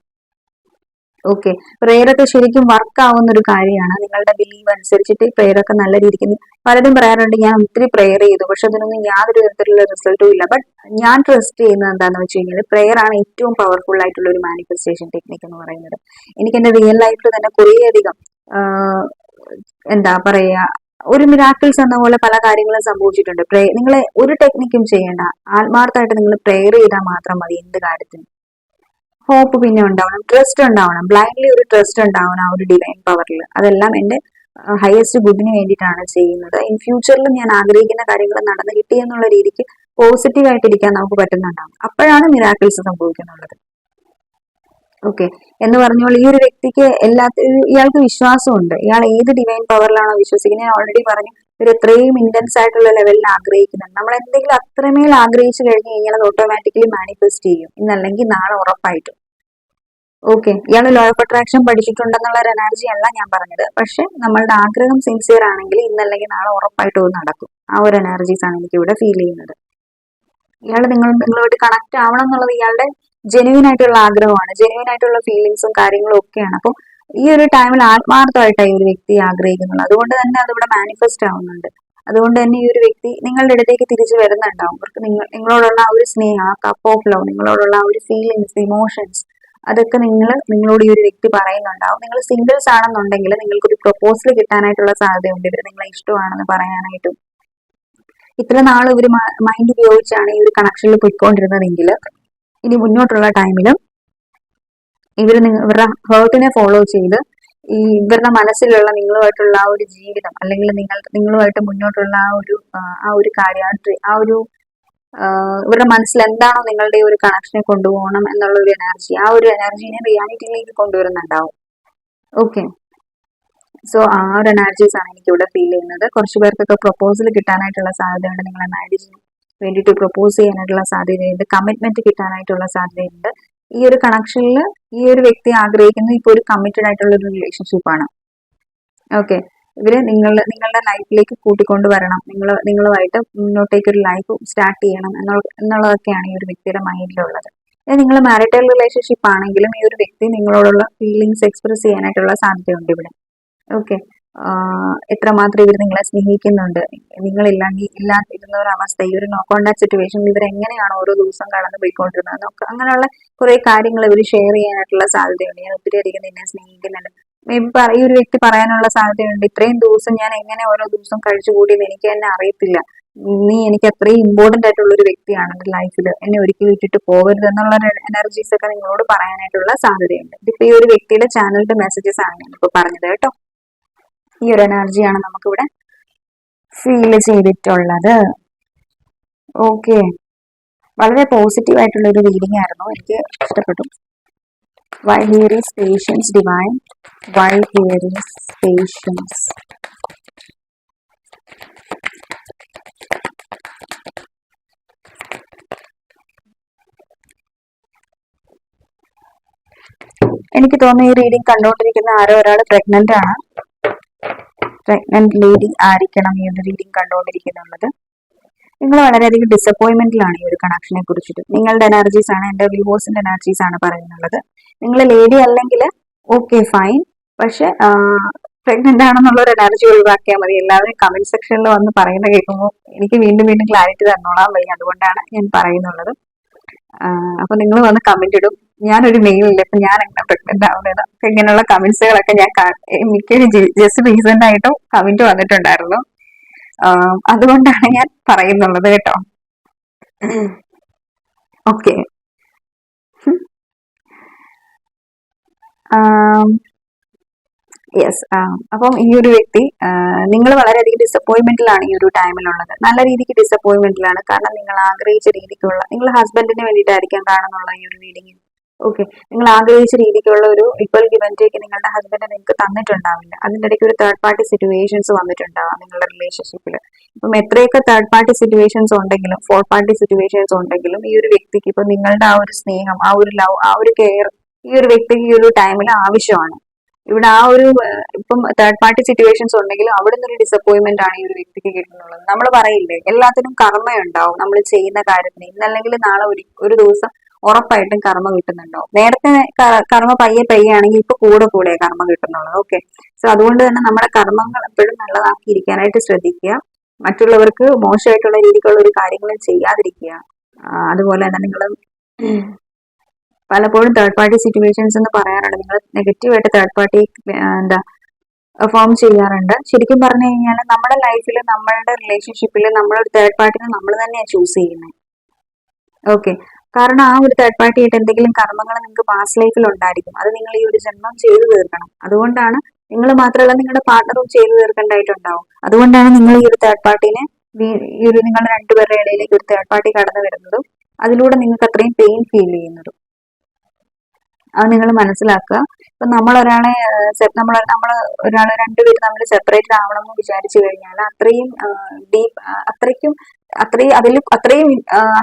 ഓക്കെ, പ്രെയർ ഒക്കെ ശരിക്കും വർക്ക് ആവുന്ന ഒരു കാര്യമാണ്. നിങ്ങളുടെ ബിലീവ് അനുസരിച്ചിട്ട് പ്രെയർ ഒക്കെ നല്ല രീതിക്ക് പലരും പറയാറുണ്ട് ഞാൻ ഒത്തിരി പ്രെയർ ചെയ്തു പക്ഷെ അതിനൊന്നും യാതൊരു തരത്തിലുള്ള റിസൾട്ടും ഇല്ല. ബട്ട് ഞാൻ ട്രസ്റ്റ് ചെയ്യുന്നത് എന്താണെന്ന് വെച്ച് കഴിഞ്ഞാൽ പ്രെയർ ആണ് ഏറ്റവും പവർഫുൾ ആയിട്ടുള്ള ഒരു മാനിഫെസ്റ്റേഷൻ ടെക്നിക് എന്ന് പറയുന്നത്. എനിക്ക് എന്റെ റിയൽ ലൈഫിൽ തന്നെ കുറേയധികം എന്താ പറയാ ഒരു മിറാക്കിൾസ് എന്ന പോലെ പല കാര്യങ്ങളും സംഭവിച്ചിട്ടുണ്ട്. നിങ്ങൾ ഒരു ടെക്നിക്കും ചെയ്യേണ്ട, ആത്മാർത്ഥമായിട്ട് നിങ്ങൾ പ്രെയർ ചെയ്താൽ മാത്രം മതി എന്ത് കാര്യത്തിനും. ഹോപ്പ് പിന്നെ ഉണ്ടാവണം, ട്രസ്റ്റ് ഉണ്ടാവണം, ബ്ലൈൻഡ്ലി ഒരു ട്രസ്റ്റ് ഉണ്ടാവണം ആ ഒരു ഡിവൈൻ പവറിൽ. അതെല്ലാം എന്റെ ഹയസ്റ്റ് ഗുഡിന് വേണ്ടിയിട്ടാണ് ചെയ്യുന്നത്. ഇൻ ഫ്യൂച്ചറിൽ ഞാൻ ആഗ്രഹിക്കുന്ന കാര്യങ്ങൾ നടന്നു കിട്ടി എന്നുള്ള രീതിക്ക് പോസിറ്റീവ് ആയിട്ടിരിക്കാൻ നമുക്ക് പറ്റുന്നുണ്ടാവും. അപ്പോഴാണ് മിറാക്കിൾസ് സംഭവിക്കുന്നുള്ളത്. ഓക്കെ, എന്ന് പറഞ്ഞോളൂ ഈ ഒരു വ്യക്തിക്ക് ഇയാൾക്ക് വിശ്വാസമുണ്ട്. ഇയാൾ ഏത് ഡിവൈൻ പവറിലാണോ വിശ്വസിക്കുന്നത്, ഞാൻ ഓൾറെഡി പറഞ്ഞു, ഒരു എത്രയും ഇന്റൻസ് ആയിട്ടുള്ള ലെവലിൽ ആഗ്രഹിക്കുന്നുണ്ട്. നമ്മൾ എന്തെങ്കിലും അത്രമേൽ ആഗ്രഹിച്ചു കഴിഞ്ഞ് കഴിഞ്ഞാൽ അത് ഓട്ടോമാറ്റിക്കലി മാനിഫെസ്റ്റ് ചെയ്യും, ഇന്നല്ലെങ്കിൽ നാളെ ഉറപ്പായിട്ടും. ഓക്കെ, ഇയാൾ ലോ ഓഫ് അട്രാക്ഷൻ പഠിച്ചിട്ടുണ്ടെന്നുള്ള ഒരു എനർജി അല്ല ഞാൻ പറഞ്ഞത്. പക്ഷെ നമ്മളുടെ ആഗ്രഹം സിൻസിയർ ആണെങ്കിൽ ഇന്നല്ലെങ്കിൽ നാളെ ഉറപ്പായിട്ടും അത് നടക്കും. ആ ഒരു എനർജീസ് ആണ് എനിക്ക് ഇവിടെ ഫീൽ ചെയ്യുന്നത്. ഇയാൾ നിങ്ങളുമായിട്ട് കണക്ട് ആവണം എന്നുള്ളത് ഇയാളുടെ ജെന്യുവിൻ ആയിട്ടുള്ള ആഗ്രഹമാണ്, ജെന്യുവിൻ ആയിട്ടുള്ള ഫീലിങ്സും കാര്യങ്ങളും ഒക്കെയാണ്. അപ്പം ഈ ഒരു ടൈമിൽ ആത്മാർത്ഥമായിട്ടാണ് ഈ ഒരു വ്യക്തി ആഗ്രഹിക്കുന്നുള്ളത്. അതുകൊണ്ട് തന്നെ അതിവിടെ മാനിഫെസ്റ്റ് ആവുന്നുണ്ട്. അതുകൊണ്ട് തന്നെ ഈ ഒരു വ്യക്തി നിങ്ങളുടെ അടുത്തേക്ക് തിരിച്ചു വരുന്നുണ്ടാവും. അവർക്ക് നിങ്ങളോടുള്ള ആ ഒരു സ്നേഹം, ആ കപ്പ് ഓഫ് ലവ്, നിങ്ങളോടുള്ള ആ ഒരു ഫീലിങ്സ്, ഇമോഷൻസ്, അതൊക്കെ നിങ്ങളോട് ഈ ഒരു വ്യക്തി പറയുന്നുണ്ടാവും. നിങ്ങൾ സിംഗിൾസ് ആണെന്നുണ്ടെങ്കിൽ നിങ്ങൾക്കൊരു പ്രൊപ്പോസൽ കിട്ടാനായിട്ടുള്ള സാധ്യതയുണ്ട്. ഇവർ നിങ്ങളെ ഇഷ്ടമാണെന്ന് പറയാനായിട്ടും. ഇത്ര നാൾ ഇവർ മൈൻഡ് ഉപയോഗിച്ചാണ് ഈ ഒരു കണക്ഷനിൽ പോയിക്കൊണ്ടിരുന്നതെങ്കിൽ ഇനി മുന്നോട്ടുള്ള ടൈമിലും ഇവരുടെ ഹേർട്ടിനെ ഫോളോ ചെയ്ത് ഇവരുടെ മനസ്സിലുള്ള നിങ്ങളുമായിട്ടുള്ള ആ ഒരു ജീവിതം, അല്ലെങ്കിൽ നിങ്ങളുമായിട്ട് മുന്നോട്ടുള്ള ആ ഒരു കാര്യം, ഇവരുടെ മനസ്സിൽ എന്താണോ നിങ്ങളുടെ ഒരു കണക്ഷനെ കൊണ്ടുപോകണം എന്നുള്ള ഒരു എനർജി, ആ ഒരു എനർജീനെ റിയാലിറ്റിയിലേക്ക് കൊണ്ടുവരുന്നുണ്ടാവും. ഓക്കെ, സോ ആ ഒരു എനർജീസ് ആണ് എനിക്ക് ഇവിടെ ഫീൽ ചെയ്യുന്നത്. കുറച്ച് പേർക്കൊക്കെ പ്രൊപ്പോസൽ കിട്ടാനായിട്ടുള്ള സാധ്യതയുണ്ട്. നിങ്ങളെ മാരേജിന് വേണ്ടിയിട്ട് പ്രൊപ്പോസ് ചെയ്യാനായിട്ടുള്ള സാധ്യതയുണ്ട്. കമ്മിറ്റ്മെന്റ് കിട്ടാനായിട്ടുള്ള സാധ്യതയുണ്ട്. ഈ ഒരു കണക്ഷനിൽ ഈ ഒരു വ്യക്തി ആഗ്രഹിക്കുന്നത് ഇപ്പോൾ ഒരു കമ്മിറ്റഡ് ആയിട്ടുള്ള ഒരു റിലേഷൻഷിപ്പാണ്. ഓക്കെ, ഇവര് നിങ്ങളുടെ ലൈഫിലേക്ക് കൂട്ടിക്കൊണ്ടുവരണം, നിങ്ങളുമായിട്ട് മുന്നോട്ടേക്ക് ഒരു ലൈഫ് സ്റ്റാർട്ട് ചെയ്യണം എന്നുള്ളതൊക്കെയാണ് ഈ ഒരു വ്യക്തിയുടെ മൈൻഡിലുള്ളത്. നിങ്ങൾ മാരിറ്റൽ റിലേഷൻഷിപ്പ് ആണെങ്കിലും ഈ ഒരു വ്യക്തി നിങ്ങളോടുള്ള ഫീലിങ്സ് എക്സ്പ്രസ് ചെയ്യാനായിട്ടുള്ള സാധ്യതയുണ്ട് ഇവിടെ. ഓക്കെ, എത്രമാത്രം ഇവർ നിങ്ങളെ സ്നേഹിക്കുന്നുണ്ട്, ഇല്ലാതിരുന്ന ഒരു അവസ്ഥ, ഈ ഒരു നോ കോണ്ടാക്ട് സിറ്റുവേഷനിൽ ഇവർ എങ്ങനെയാണ് ഓരോ ദിവസം കടന്നു പോയിക്കൊണ്ടിരുന്നത്, അങ്ങനെയുള്ള കുറെ കാര്യങ്ങൾ ഇവർ ഷെയർ ചെയ്യാനായിട്ടുള്ള സാധ്യതയുണ്ട്. ഞാൻ ഒത്തിരി അധികം നിന്നെ സ്നേഹിക്കുന്നുണ്ട്, മേ ബി ഈ ഒരു വ്യക്തി പറയാനുള്ള സാധ്യതയുണ്ട്. ഇത്രയും ദിവസം ഞാൻ എങ്ങനെ ഓരോ ദിവസം കഴിച്ചുകൂടിയെന്ന് എനിക്ക് തന്നെ അറിയത്തില്ല, നീ എനിക്ക് അത്രയും ഇമ്പോർട്ടന്റ് ആയിട്ടുള്ള ഒരു വ്യക്തിയാണ് എന്റെ ലൈഫിൽ, എന്നെ ഒരിക്കലും ഇട്ടിട്ട് പോകരുത് എന്നുള്ള എനർജീസ് ഒക്കെ നിങ്ങളോട് പറയാനായിട്ടുള്ള സാധ്യതയുണ്ട്. ഇതിപ്പോ ഈ ഒരു വ്യക്തിയുടെ ചാനലിന്റെ മെസ്സേജസ് ആണ് ഞാനിപ്പോ പറഞ്ഞത് കേട്ടോ. ഈ ഒരു എനർജിയാണ് നമുക്കിവിടെ ഫീൽ ചെയ്തിട്ടുള്ളത്. ഓക്കെ, വളരെ പോസിറ്റീവ് ആയിട്ടുള്ള ഒരു റീഡിംഗ് ആയിരുന്നു, എനിക്ക് ഇഷ്ടപ്പെട്ടു. Why here is patience divine, why here is patience. എനിക്ക് തോന്നുന്നു ഈ റീഡിംഗ് കണ്ടുകൊണ്ടിരിക്കുന്ന ആരോ ഒരാൾ പ്രഗ്നന്റ് ആണ്. പ്രഗ്നന്റ് ലേഡി ആയിരിക്കണം ഈ ഒരു റീഡിംഗ് കണ്ടുകൊണ്ടിരിക്കുന്നുള്ളത്. നിങ്ങൾ വളരെയധികം ഡിസപ്പോയിന്റ്മെന്റിലാണ് ഈ ഒരു കണക്ഷനെ കുറിച്ചിട്ട്. നിങ്ങളുടെ എനർജീസ് ആണ്, എന്റെ വ്യൂവേഴ്സിന്റെ എനർജീസ് ആണ് പറയുന്നുള്ളത്. നിങ്ങൾ ലേഡി അല്ലെങ്കിൽ ഓക്കെ ഫൈൻ, പക്ഷെ പ്രഗ്നന്റ് ആണെന്നുള്ള ഒരു എനർജി ഒഴിവാക്കിയാൽ മതി. എല്ലാവരും കമന്റ് സെക്ഷനിൽ വന്ന് പറയുന്ന കേൾക്കുമ്പോൾ എനിക്ക് വീണ്ടും വീണ്ടും ക്ലാരിറ്റി തന്നോളാൻ വയ്യ, അതുകൊണ്ടാണ് ഞാൻ പറയുന്നുള്ളത്. അപ്പൊ നിങ്ങൾ വന്ന് കമന്റ് ഇടും, ഞാനൊരു മെയിലില്ല, അപ്പൊ ഞാൻ എങ്ങനെ പ്രഗ്നന്റ് ആവുന്നത്, അപ്പൊ ഇങ്ങനെയുള്ള കമന്റ്സുകളൊക്കെ ഞാൻ മിക്ക ജസ്റ്റ് റീസെന്റ് ആയിട്ടും കമന്റ് വന്നിട്ടുണ്ടായിരുന്നു. അതുകൊണ്ടാണ് ഞാൻ പറയുന്നുള്ളത് കേട്ടോ. Okay, yes. അപ്പം ഈ ഒരു വ്യക്തി നിങ്ങൾ വളരെയധികം ഡിസപ്പോയിന്റ്മെന്റിലാണ് ഈ ഒരു ടൈമിലുള്ളത്. നല്ല രീതിക്ക് ഡിസപ്പോയിന്റ്മെന്റിലാണ്, കാരണം നിങ്ങൾ ആഗ്രഹിച്ച രീതിക്കുള്ള, നിങ്ങൾ ഹസ്ബൻഡിന് വേണ്ടിയിട്ടായിരിക്കാം കാണുന്നുള്ള ഈ ഒരു റീഡിങ്. ഓക്കെ, നിങ്ങൾ ആഗ്രഹിച്ച രീതിക്കുള്ള ഒരു ഈക്വൽ ഗിവ് ആൻഡ് ടേക്ക് നിങ്ങളുടെ ഹസ്ബൻഡ് നിങ്ങൾക്ക് തന്നിട്ടുണ്ടാവില്ല. അതിൻ്റെ ഇടയ്ക്ക് ഒരു തേർഡ് പാർട്ടി സിറ്റുവേഷൻസ് വന്നിട്ടുണ്ടാവാം നിങ്ങളുടെ റിലേഷൻഷിപ്പിൽ. ഇപ്പം എത്രയൊക്കെ തേർഡ് പാർട്ടി സിറ്റുവേഷൻസ് ഉണ്ടെങ്കിലും, ഫോർത്ത് പാർട്ടി സിറ്റുവേഷൻസ് ഉണ്ടെങ്കിലും, ഈ ഒരു വ്യക്തിക്ക് ഇപ്പൊ നിങ്ങളുടെ ആ ഒരു സ്നേഹം, ആ ഒരു ലവ്, ആ ഒരു കെയർ ഈ ഒരു വ്യക്തിക്ക് ഈ ഒരു ടൈമിൽ ആവശ്യമാണ്. ഇവിടെ ആ ഒരു ഇപ്പം തേർഡ് പാർട്ടി സിറ്റുവേഷൻസ് ഉണ്ടെങ്കിലും അവിടെ നിന്നൊരു ഡിസപ്പോയിന്റ്മെന്റ് ആണ് ഈ ഒരു വ്യക്തിക്ക് കിട്ടുന്നുള്ളത്. നമ്മൾ പറയില്ലേ, എല്ലാത്തിനും കർമ്മയുണ്ടാവും നമ്മൾ ചെയ്യുന്ന കാര്യത്തിന്, ഇന്നല്ലെങ്കിൽ നാളെ ഒരു ദിവസം ഉറപ്പായിട്ടും കർമ്മ കിട്ടുന്നുണ്ടാവും. നേരത്തെ കർമ്മ പയ്യെ ആണെങ്കിൽ ഇപ്പൊ കൂടെ കർമ്മ കിട്ടുന്നുള്ളത്. ഓക്കെ, സോ അതുകൊണ്ട് തന്നെ നമ്മുടെ കർമ്മങ്ങൾ എപ്പോഴും നല്ലതാക്കിയിരിക്കാനായിട്ട് ശ്രദ്ധിക്കുക. മറ്റുള്ളവർക്ക് മോശമായിട്ടുള്ള രീതിക്കുള്ള ഒരു കാര്യങ്ങളും ചെയ്യാതിരിക്കുക. അതുപോലെ തന്നെ നിങ്ങൾ പലപ്പോഴും തേർഡ് പാർട്ടി സിറ്റുവേഷൻസ് എന്ന് പറയാറുണ്ട്, നിങ്ങൾ നെഗറ്റീവായിട്ട് തേർഡ് പാർട്ടി ഫോം ചെയ്യാറുണ്ട്. ശരിക്കും പറഞ്ഞു കഴിഞ്ഞാൽ നമ്മുടെ ലൈഫിൽ, നമ്മളുടെ റിലേഷൻഷിപ്പിൽ നമ്മളൊരു തേർഡ് പാർട്ടിനെ നമ്മൾ തന്നെയാണ് ചൂസ് ചെയ്യുന്നത്. ഓക്കെ, കാരണം ആ ഒരു തേർഡ് പാർട്ടി ആയിട്ട് എന്തെങ്കിലും കർമ്മങ്ങൾ നിങ്ങൾക്ക് പാസ്റ്റ് ലൈഫിൽ ഉണ്ടായിരിക്കും. അത് നിങ്ങൾ ഈ ഒരു ജന്മം ചെയ്തു തീർക്കണം. അതുകൊണ്ടാണ് നിങ്ങൾ മാത്രമല്ല നിങ്ങളുടെ പാർട്ണറും ചെയ്തു തീർക്കേണ്ടതായിട്ടുണ്ടാവും. അതുകൊണ്ടാണ് നിങ്ങൾ ഈ ഒരു തേർഡ് പാർട്ടിനെ ഈ ഒരു നിങ്ങളുടെ രണ്ടുപേരുടെ ഇടയിലേക്ക് ഒരു തേർഡ് പാർട്ടി കടന്നു വരുന്നതും അതിലൂടെ നിങ്ങൾക്ക് അത്രയും പെയിൻ ഫീൽ ചെയ്യുന്നതും. അത് നിങ്ങൾ മനസ്സിലാക്കുക. ഇപ്പൊ നമ്മൾ ഒരാളെ രണ്ടുപേരും തമ്മിൽ സെപ്പറേറ്റ് ആവണം എന്ന് വിചാരിച്ചു കഴിഞ്ഞാൽ അത്രയും ഡീപ്പ്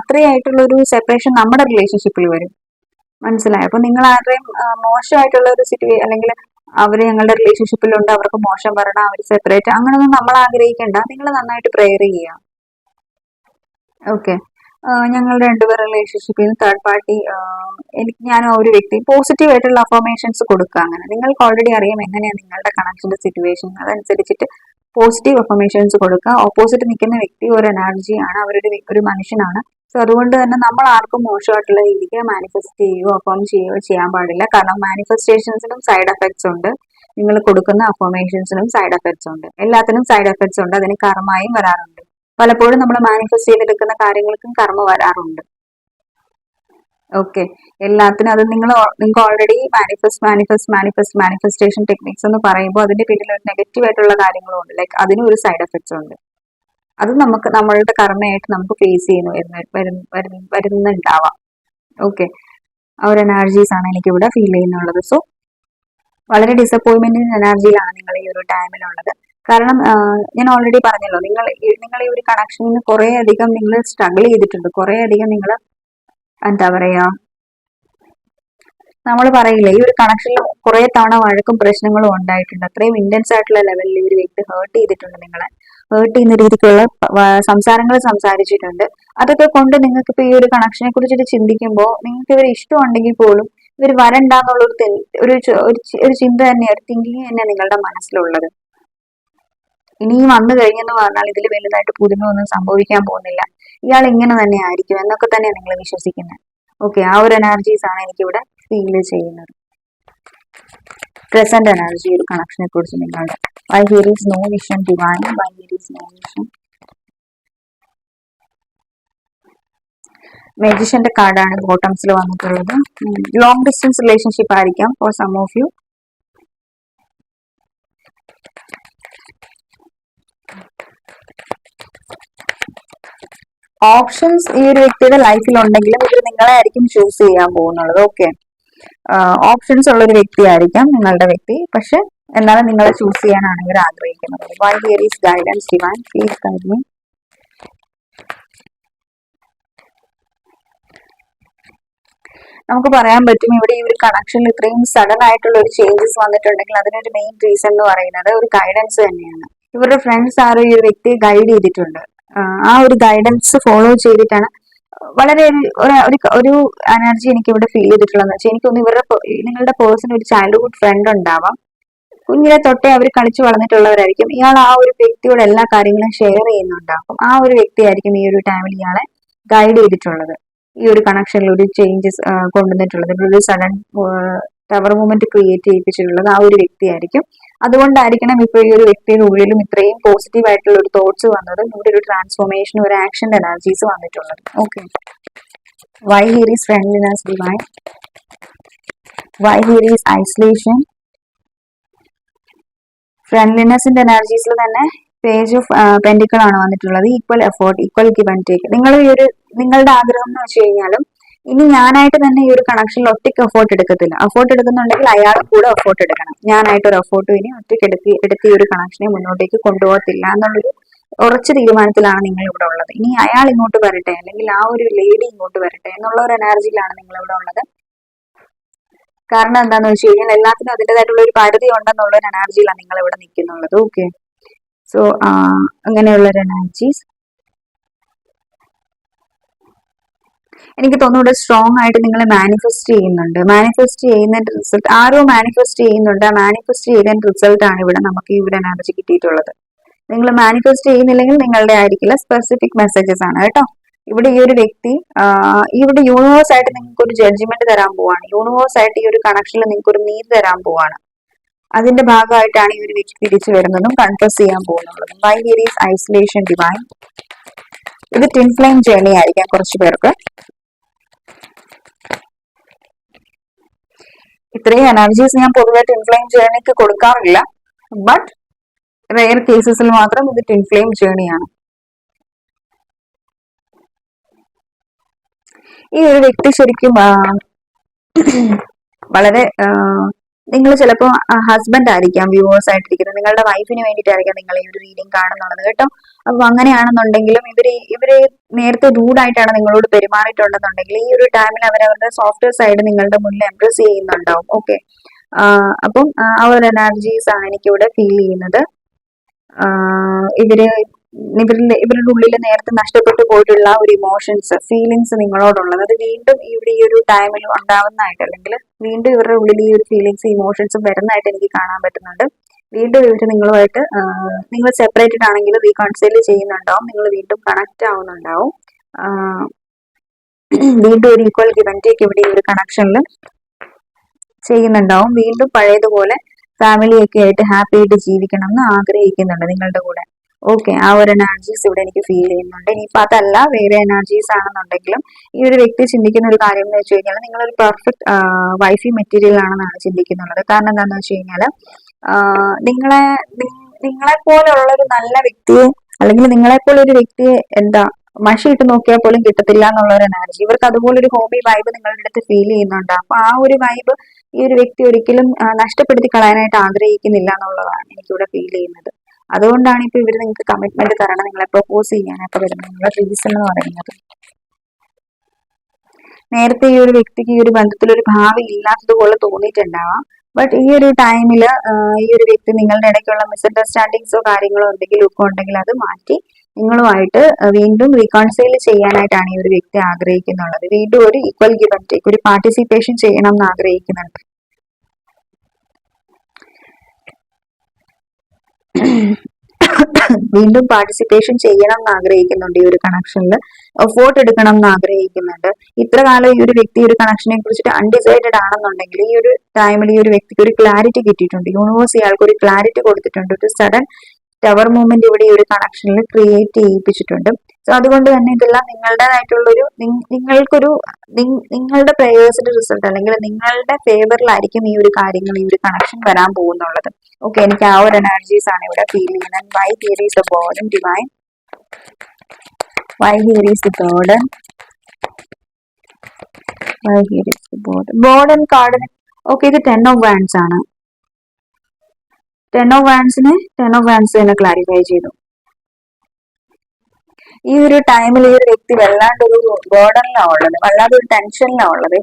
അത്രയായിട്ടുള്ള ഒരു സെപ്പറേഷൻ നമ്മുടെ റിലേഷൻഷിപ്പിൽ വരും. മനസ്സിലായോ? അപ്പൊ നിങ്ങൾ ആരുടെയും മോശമായിട്ടുള്ള ഒരു സിറ്റുവേഷൻ അല്ലെങ്കിൽ അവര് ഞങ്ങളുടെ റിലേഷൻഷിപ്പിലുണ്ട്, അവർക്ക് മോശം വരണം, അവർ സെപ്പറേറ്റ്, അങ്ങനെയൊന്നും നമ്മൾ ആഗ്രഹിക്കേണ്ട. നിങ്ങൾ നന്നായിട്ട് പ്രെയർ ചെയ്യുക. ഓക്കെ, ഞങ്ങൾ രണ്ടുപേർ റിലേഷൻഷിപ്പിൽ തേർഡ് പാർട്ടി ഞാൻ ഒരു വ്യക്തി പോസിറ്റീവ് ആയിട്ടുള്ള അഫർമേഷൻസ് കൊടുക്കുക. അങ്ങനെ നിങ്ങൾക്ക് ഓൾറെഡി അറിയാം എങ്ങനെയാണ് നിങ്ങളുടെ കണക്ഷന്റെ സിറ്റുവേഷൻ, അതനുസരിച്ചിട്ട് പോസിറ്റീവ് അഫർമേഷൻസ് കൊടുക്കുക. ഓപ്പോസിറ്റ് നിൽക്കുന്ന വ്യക്തി ഒരു എനർജിയാണ്, ഒരു മനുഷ്യനാണ്. സോ അതുകൊണ്ട് തന്നെ നമ്മൾ ആർക്കും മോശമായിട്ടുള്ള രീതിക്ക് മാനിഫെസ്റ്റ് ചെയ്യുകയോ അഫേം ചെയ്യുകയോ ചെയ്യാൻ പാടില്ല. കാരണം മാനിഫെസ്റ്റേഷൻസിനും സൈഡ് എഫക്ട്സ് ഉണ്ട്, നിങ്ങൾ കൊടുക്കുന്ന അഫർമേഷൻസിനും സൈഡ് എഫക്ട്സ് ഉണ്ട്, എല്ലാത്തിനും സൈഡ് എഫക്ട്സ് ഉണ്ട്. അതിന് കർമ്മയും വരാറുണ്ട്. പലപ്പോഴും നമ്മൾ മാനിഫെസ്റ്റ് ചെയ്തെടുക്കുന്ന കാര്യങ്ങൾക്കും കർമ്മ വരാറുണ്ട്. ഓക്കെ, എല്ലാത്തിനും അത് നിങ്ങൾക്ക് ഓൾറെഡി മാനിഫെസ്റ്റേഷൻ ടെക്നിക്സ് എന്ന് പറയുമ്പോൾ അതിന്റെ പിന്നിൽ ഒരു നെഗറ്റീവ് ആയിട്ടുള്ള കാര്യങ്ങളും ഉണ്ട്. ലൈക്ക് അതിനും ഒരു സൈഡ് എഫക്ട്സ് ഉണ്ട്. അത് നമുക്ക് നമ്മളുടെ കർമ്മയായിട്ട് നമുക്ക് ഫേസ് ചെയ്യുന്നു വരുന്നുണ്ടാവാം. ഓക്കെ, ആ ഒരു എനർജീസ് ആണ് എനിക്ക് ഇവിടെ ഫീൽ ചെയ്യുന്നുള്ളത്. സോ വളരെ ഡിസപ്പോയിന്റ്മെന്റിങ് എനർജിയിലാണ് നിങ്ങൾ ഈ ഒരു ടൈമിലുള്ളത്. കാരണം ഞാൻ ഓൾറെഡി പറഞ്ഞല്ലോ, നിങ്ങൾ ഈ ഒരു കണക്ഷനിൽ കുറെ അധികം നിങ്ങൾ സ്ട്രഗിൾ ചെയ്തിട്ടുണ്ട്. കുറെ അധികം നിങ്ങൾ എന്താ പറയാ, നമ്മൾ പറയില്ലേ, ഈ ഒരു കണക്ഷനിൽ കുറെ തവണ വഴക്കും പ്രശ്നങ്ങളും ഉണ്ടായിട്ടുണ്ട്. അത്രയും ഇന്റൻസ് ആയിട്ടുള്ള ലെവലിൽ ഒരു വ്യക്തി ഹേർട്ട് ചെയ്തിട്ടുണ്ട്. നിങ്ങളെ ഹേർട്ട് ചെയ്യുന്ന രീതിക്കുള്ള സംസാരങ്ങൾ സംസാരിച്ചിട്ടുണ്ട്. അതൊക്കെ കൊണ്ട് നിങ്ങൾക്ക് ഇപ്പൊ ഈ ഒരു കണക്ഷനെ കുറിച്ചിട്ട് ചിന്തിക്കുമ്പോൾ നിങ്ങൾക്ക് ഇവർ ഇഷ്ടമുണ്ടെങ്കിൽ പോലും ഇവർ വരണ്ടെന്നുള്ളൊരു ഒരു ചിന്ത തന്നെയാണ്, ഒരു തിങ്കിങ് തന്നെയാണ് നിങ്ങളുടെ മനസ്സിലുള്ളത്. ഇനിയും വന്നു കഴിഞ്ഞെന്ന് പറഞ്ഞാൽ ഇതിൽ വലുതായിട്ട് പുതുമയൊന്നും സംഭവിക്കാൻ പോകുന്നില്ല, ഇയാൾ ഇങ്ങനെ തന്നെ ആയിരിക്കും എന്നൊക്കെ തന്നെയാണ് നിങ്ങൾ വിശ്വസിക്കുന്നത്. ഓക്കെ, ആ ഒരു എനർജീസ് ആണ് എനിക്കിവിടെ ഫീൽ ചെയ്യുന്നത്. പ്രസന്റ് എനർജി ഒരു കണക്ഷനെ കുറിച്ച് നിങ്ങളുടെ why here is no vision divine, why here is no vision. മെജിഷ്യന്റെ കാർഡാണ് ബോട്ടംസിൽ വന്നിട്ടുള്ളത്. ലോങ് ഡിസ്റ്റൻസ് റിലേഷൻഷിപ്പ് ആയിരിക്കാം for some of you. Options ഈ ഒരു വ്യക്തിയുടെ ലൈഫിൽ ഉണ്ടെങ്കിലും ഇവർ നിങ്ങളെ ആയിരിക്കും ചൂസ് ചെയ്യാൻ പോകുന്നുള്ളത്. ഓക്കെ, ഓപ്ഷൻസ് ഉള്ള ഒരു വ്യക്തിയായിരിക്കാം നിങ്ങളുടെ വ്യക്തി, പക്ഷെ എന്നാലും നിങ്ങളെ ചൂസ് ചെയ്യാനാണ് ഇവർ ആഗ്രഹിക്കുന്നത്. Why here is guidance divine, please guide me. നമുക്ക് പറയാൻ പറ്റും ഇവിടെ ഈ ഒരു കണക്ഷനിൽ ഇത്രയും സഡൻ ആയിട്ടുള്ള ഒരു ചേഞ്ചസ് വന്നിട്ടുണ്ടെങ്കിൽ അതിനൊരു മെയിൻ റീസൺ എന്ന് പറയുന്നത് ഒരു ഗൈഡൻസ് തന്നെയാണ്. ഇവരുടെ ഫ്രണ്ട്സ് ആരോ ഈ ഒരു വ്യക്തിയെ ഗൈഡ് ചെയ്തിട്ടുണ്ട്. ആ ഒരു ഗൈഡൻസ് ഫോളോ ചെയ്തിട്ടാണ് വളരെ ഒരു എനർജി എനിക്ക് ഇവിടെ ഫീൽ ചെയ്തിട്ടുള്ളതെന്ന് വെച്ചാൽ എനിക്കൊന്ന് നിങ്ങളുടെ പേഴ്സൺ ഒരു ചൈൽഡ്ഹുഡ് ഫ്രണ്ട് ഉണ്ടാവാം. കുഞ്ഞിനെ തൊട്ടേ അവർ കളിച്ചു വളർന്നിട്ടുള്ളവരായിരിക്കും. ഇയാൾ ആ ഒരു വ്യക്തിയോട് എല്ലാ കാര്യങ്ങളും ഷെയർ ചെയ്യുന്നുണ്ടാകും. ആ ഒരു വ്യക്തിയായിരിക്കും ഈ ഒരു ടൈമിൽ ഇയാളെ ഗൈഡ് ചെയ്തിട്ടുള്ളത്, ഈ ഒരു കണക്ഷനിൽ ഒരു ചേഞ്ചസ് കൊണ്ടുവന്നിട്ടുള്ളത്, ഒരു സഡൻ ടവർ മൂവ്മെന്റ് ക്രിയേറ്റ് ചെയ്യിപ്പിച്ചിട്ടുള്ളത് ആ ഒരു വ്യക്തിയായിരിക്കും. അതുകൊണ്ടായിരിക്കണം ഇപ്പൊ ഈ ഒരു വ്യക്തിയുടെ ഉള്ളിലും ഇത്രയും പോസിറ്റീവ് ആയിട്ടുള്ള ഒരു തോട്ട്സ് വന്നത്, ഇവിടെ ഒരു ട്രാൻസ്ഫോർമേഷൻ, ഒരു ആക്ഷൻ എനർജീസ് വന്നിട്ടുള്ളത്. Okay, why here is friendliness divine, why here is isolation. ഫ്രണ്ട്ലിനെസിന്റെ എനർജീസിൽ തന്നെ പേജ് ഓഫ് പെന്റിക്കിൾ ആണ് വന്നിട്ടുള്ളത്. Equal effort, equal give and take. നിങ്ങളുടെ ആഗ്രഹം എന്ന് വെച്ച് കഴിഞ്ഞാലും ഇനി ഞാനായിട്ട് തന്നെ ഈ ഒരു കണക്ഷനിൽ ഒറ്റയ്ക്ക് എഫേർട്ട് എടുക്കത്തില്ല. എഫേർട്ട് എടുക്കുന്നുണ്ടെങ്കിൽ അയാൾ കൂടെ എഫേർട്ട് എടുക്കണം. ഞാനായിട്ട് ഒരു എഫേർട്ടും ഇനി ഒറ്റയ്ക്ക് എടുത്ത് ഈ ഒരു കണക്ഷനെ മുന്നോട്ടേക്ക് കൊണ്ടുപോകത്തില്ല എന്നുള്ളൊരു ഉറച്ച തീരുമാനത്തിലാണ് നിങ്ങൾ ഇവിടെ ഉള്ളത്. ഇനി അയാൾ ഇങ്ങോട്ട് വരട്ടെ അല്ലെങ്കിൽ ആ ഒരു ലേഡി ഇങ്ങോട്ട് വരട്ടെ എന്നുള്ള ഒരു എനർജിയിലാണ് നിങ്ങൾ ഇവിടെ ഉള്ളത്. കാരണം എന്താന്ന് വെച്ച് കഴിഞ്ഞാൽ എല്ലാത്തിനും അതിൻ്റെതായിട്ടുള്ള ഒരു പരിധി ഉണ്ടെന്നുള്ള ഒരു എനർജിയിലാണ് നിങ്ങൾ ഇവിടെ നിൽക്കുന്നുള്ളത്. ഓക്കെ, സോ അങ്ങനെയുള്ള ഒരു എനർജീസ് എനിക്ക് തോന്നുന്നു ഇവിടെ സ്ട്രോങ് ആയിട്ട് നിങ്ങൾ മാനിഫെസ്റ്റ് ചെയ്യുന്നുണ്ട്. മാനിഫെസ്റ്റ് ചെയ്യുന്നതിന്റെ റിസൾട്ട് ആരോ മാനിഫെസ്റ്റ് ചെയ്യുന്നുണ്ട്. ആ മാനിഫെസ്റ്റ് ചെയ്തതിന്റെ റിസൾട്ട് ആണ് ഇവിടെ നമുക്ക് ഇവിടെ എനർജി കിട്ടിയിട്ടുള്ളത്. നിങ്ങൾ മാനിഫെസ്റ്റ് ചെയ്യുന്നില്ലെങ്കിൽ നിങ്ങളുടെ ആയിരിക്കില്ല, സ്പെസിഫിക് മെസ്സേജസ് ആണ് കേട്ടോ. ഇവിടെ ഈ ഒരു വ്യക്തി ഇവിടെ യൂണിവേഴ്സ് ആയിട്ട് നിങ്ങൾക്ക് ഒരു ജഡ്ജ്മെന്റ് തരാൻ പോവാണ്. യൂണിവേഴ്സ് ആയിട്ട് ഈ ഒരു കണക്ഷനിൽ നിങ്ങൾക്ക് ഒരു നീതി തരാൻ പോവാണ്. അതിന്റെ ഭാഗമായിട്ടാണ് ഈ ഒരു വ്യക്തി തിരിച്ചു വരുന്നതും കൺഫസ് ചെയ്യാൻ പോകുന്നതും. Why here is isolation divine. ഇത് ട്വിൻ ഫ്ലെയിം ജേർണി ആയിരിക്കാം കുറച്ചു പേർക്ക്. ഇത്രയും എനർജീസ് ഞാൻ പൊതുവെ ട്വിൻ ഫ്ലെയിം ജേർണിക്ക് കൊടുക്കാറില്ല. ബട്ട് റെയർ കേസസിൽ മാത്രം ഇത് ട്വിൻ ഫ്ലെയിം ജേർണിയാണ്. ഈ ഒരു വ്യക്തി ശരിക്കും വളരെ നിങ്ങൾ ചിലപ്പോൾ ഹസ്ബൻഡ് ആയിരിക്കാം വ്യൂവേഴ്സ് ആയിട്ടിരിക്കുന്നത്, നിങ്ങളുടെ വൈഫിന് വേണ്ടിയിട്ടായിരിക്കാം നിങ്ങൾ ഈ ഒരു റീഡിംഗ് കാണുന്നുള്ളത് കേട്ടോ. അപ്പൊ അങ്ങനെയാണെന്നുണ്ടെങ്കിലും ഇവര് നേരത്തെ റൂഡായിട്ടാണ് നിങ്ങളോട് പെരുമാറിയിട്ടുണ്ടെന്നുണ്ടെങ്കിൽ ഈ ഒരു ടൈമിൽ അവരവരുടെ സോഫ്റ്റ്വെയർ സൈഡ് നിങ്ങളുടെ മുന്നിൽ എംപ്രസ് ചെയ്യുന്നുണ്ടാവും. ഓക്കെ, അപ്പം ആ ഒരു എനർജീസ് ആണ് എനിക്കിവിടെ ഫീൽ ചെയ്യുന്നത്. ഇവരുടെ ഉള്ളിൽ നേരത്തെ നഷ്ടപ്പെട്ടു പോയിട്ടുള്ള ഒരു ഇമോഷൻസ്, ഫീലിങ്സ് നിങ്ങളോടുള്ളത് അത് വീണ്ടും ഇവിടെ ഈ ഒരു ടൈമിൽ ഉണ്ടാവുന്നതായിട്ട്, അല്ലെങ്കിൽ വീണ്ടും ഇവരുടെ ഉള്ളിൽ ഈ ഒരു ഫീലിങ്സ് ഇമോഷൻസും വരുന്നതായിട്ട് എനിക്ക് കാണാൻ പറ്റുന്നുണ്ട്. വീണ്ടും ഇവർ നിങ്ങളുമായിട്ട് നിങ്ങൾ സെപ്പറേറ്റഡ് ആണെങ്കിൽ റീകൺസൈൽ ചെയ്യുന്നുണ്ടാവും, നിങ്ങൾ വീണ്ടും കണക്ട് ആവുന്നുണ്ടാവും. വീണ്ടും ഒരു ഈക്വൽ ഗിവ് ആൻഡ് ടേക്ക് ഇവിടെ ഈ ഒരു കണക്ഷനിൽ ചെയ്യുന്നുണ്ടാവും. വീണ്ടും പഴയതുപോലെ ഫാമിലിയൊക്കെ ആയിട്ട് ഹാപ്പി ആയിട്ട് ജീവിക്കണം എന്ന് ആഗ്രഹിക്കുന്നുണ്ട് നിങ്ങളുടെ കൂടെ. ഓക്കെ, ആ ഒരു എനർജീസ് ഇവിടെ എനിക്ക് ഫീൽ ചെയ്യുന്നുണ്ട്. ഇനിയിപ്പോൾ അതല്ല വേറെ എനർജീസ് ആണെന്നുണ്ടെങ്കിലും ഈ ഒരു വ്യക്തി ചിന്തിക്കുന്ന ഒരു കാര്യം എന്ന് വെച്ച് കഴിഞ്ഞാൽ നിങ്ങളൊരു പെർഫെക്റ്റ് വൈഫി മെറ്റീരിയൽ ആണെന്നാണ് ചിന്തിക്കുന്നുള്ളത്. കാരണം എന്താണെന്ന് വെച്ച് കഴിഞ്ഞാൽ നിങ്ങളെ പോലെയുള്ള ഒരു നല്ല വ്യക്തിയെ, അല്ലെങ്കിൽ നിങ്ങളെ പോലെ ഒരു വ്യക്തിയെ മഷിയിട്ട് നോക്കിയാൽ പോലും കിട്ടത്തില്ല എന്നുള്ള ഒരു എനർജി ഇവർക്ക് അതുപോലെ ഒരു ഹോബി വൈബ് നിങ്ങളുടെ അടുത്ത് ഫീൽ ചെയ്യുന്നുണ്ട്. അപ്പൊ ആ ഒരു വൈബ് ഈ ഒരു വ്യക്തി ഒരിക്കലും നഷ്ടപ്പെടുത്തി കളയാനായിട്ട് ആഗ്രഹിക്കുന്നില്ല എന്നുള്ളതാണ് എനിക്കിവിടെ ഫീൽ ചെയ്യുന്നത്. അതുകൊണ്ടാണ് ഇപ്പൊ ഇവർ നിങ്ങൾക്ക് കമ്മിറ്റ്മെന്റ് തരണം, നിങ്ങളെ പ്രപ്പോസ് ചെയ്യാനൊക്കെ വരുന്നത്. നിങ്ങളുടെ റീസൺ എന്ന് പറയുന്നത് നേരത്തെ ഈ ഒരു വ്യക്തിക്ക് ഈ ഒരു ബന്ധത്തിൽ ഒരു ഭാവി ഇല്ലാത്തതുപോലെ തോന്നിയിട്ടുണ്ടാവാം. ബട്ട് ഈ ഒരു ടൈമില് ഈ ഒരു വ്യക്തി നിങ്ങളുടെ ഇടയ്ക്കുള്ള മിസ്അണ്ടർസ്റ്റാൻഡിങ്സോ കാര്യങ്ങളോ എന്തെങ്കിലും ഒക്കെ ഉണ്ടെങ്കിൽ അത് മാറ്റി നിങ്ങളുമായിട്ട് വീണ്ടും റീകൺസൈൽ ചെയ്യാനായിട്ടാണ് ഈ ഒരു വ്യക്തി ആഗ്രഹിക്കുന്നുള്ളത്. വീണ്ടും ഒരു ഈക്വൽ ഗിവ് ആൻഡ് ടേക്ക്, ഒരു പാർട്ടിസിപ്പേഷൻ ചെയ്യണം എന്ന് ആഗ്രഹിക്കുന്നുണ്ട്. വീണ്ടും പാർട്ടിസിപ്പേഷൻ ചെയ്യണം എന്ന് ആഗ്രഹിക്കുന്നുണ്ട്. ഈ ഒരു കണക്ഷനിൽ എഫോർട്ട് എടുക്കണം എന്ന് ആഗ്രഹിക്കുന്നുണ്ട്. ഇത്ര കാലം ഈ ഒരു വ്യക്തി ഒരു കണക്ഷനെ കുറിച്ചിട്ട് അൺഡിസൈഡഡ് ആണെന്നുണ്ടെങ്കിൽ ഈ ഒരു ടൈമിൽ ഈ ഒരു വ്യക്തിക്ക് ഒരു ക്ലാരിറ്റി കിട്ടിയിട്ടുണ്ട്. യൂണിവേഴ്സ് ഇയാൾക്ക് ഒരു ക്ലാരിറ്റി കൊടുത്തിട്ടുണ്ട്. ഒരു സഡൻ ടവർ മൂവ്മെന്റ് ഇവിടെ ഈ ഒരു കണക്ഷനിൽ ക്രിയേറ്റ് ചെയ്യിപ്പിച്ചിട്ടുണ്ട്. സോ അതുകൊണ്ട് തന്നെ ഇതെല്ലാം നിങ്ങളുടേതായിട്ടുള്ളൊരു നിങ്ങളുടെ പ്രേയേഴ്സിന്റെ റിസൾട്ട്, അല്ലെങ്കിൽ നിങ്ങളുടെ ഫേവറിലായിരിക്കും ഈ ഒരു കാര്യങ്ങൾ, ഈ ഒരു കണക്ഷൻ വരാൻ പോകുന്നുള്ളത്. ഓക്കെ, എനിക്ക് ആ ഒരു എനർജീസ് ആണ് ഇവിടെ ഫീൽ ചെയ്യുന്നത്. Why here is the burden divine, why here is the burden, why here is the burden. Burden കാർഡിന് ഓക്കെ, ഇത് 10 ഓഫ് വാൻഡ്സ് ആണ്. 10 ഓഫ് വാൻഡ്സ് തന്നെ ക്ലാരിഫൈ ചെയ്തു. ഈ ഒരു ടൈമിൽ ഈ ഒരു വ്യക്തി വല്ലാണ്ട് ഒരു ബോർഡനിലാണ് ഉള്ളത്, വല്ലാതെ ഒരു ടെൻഷനിലാണ് ഉള്ളത്.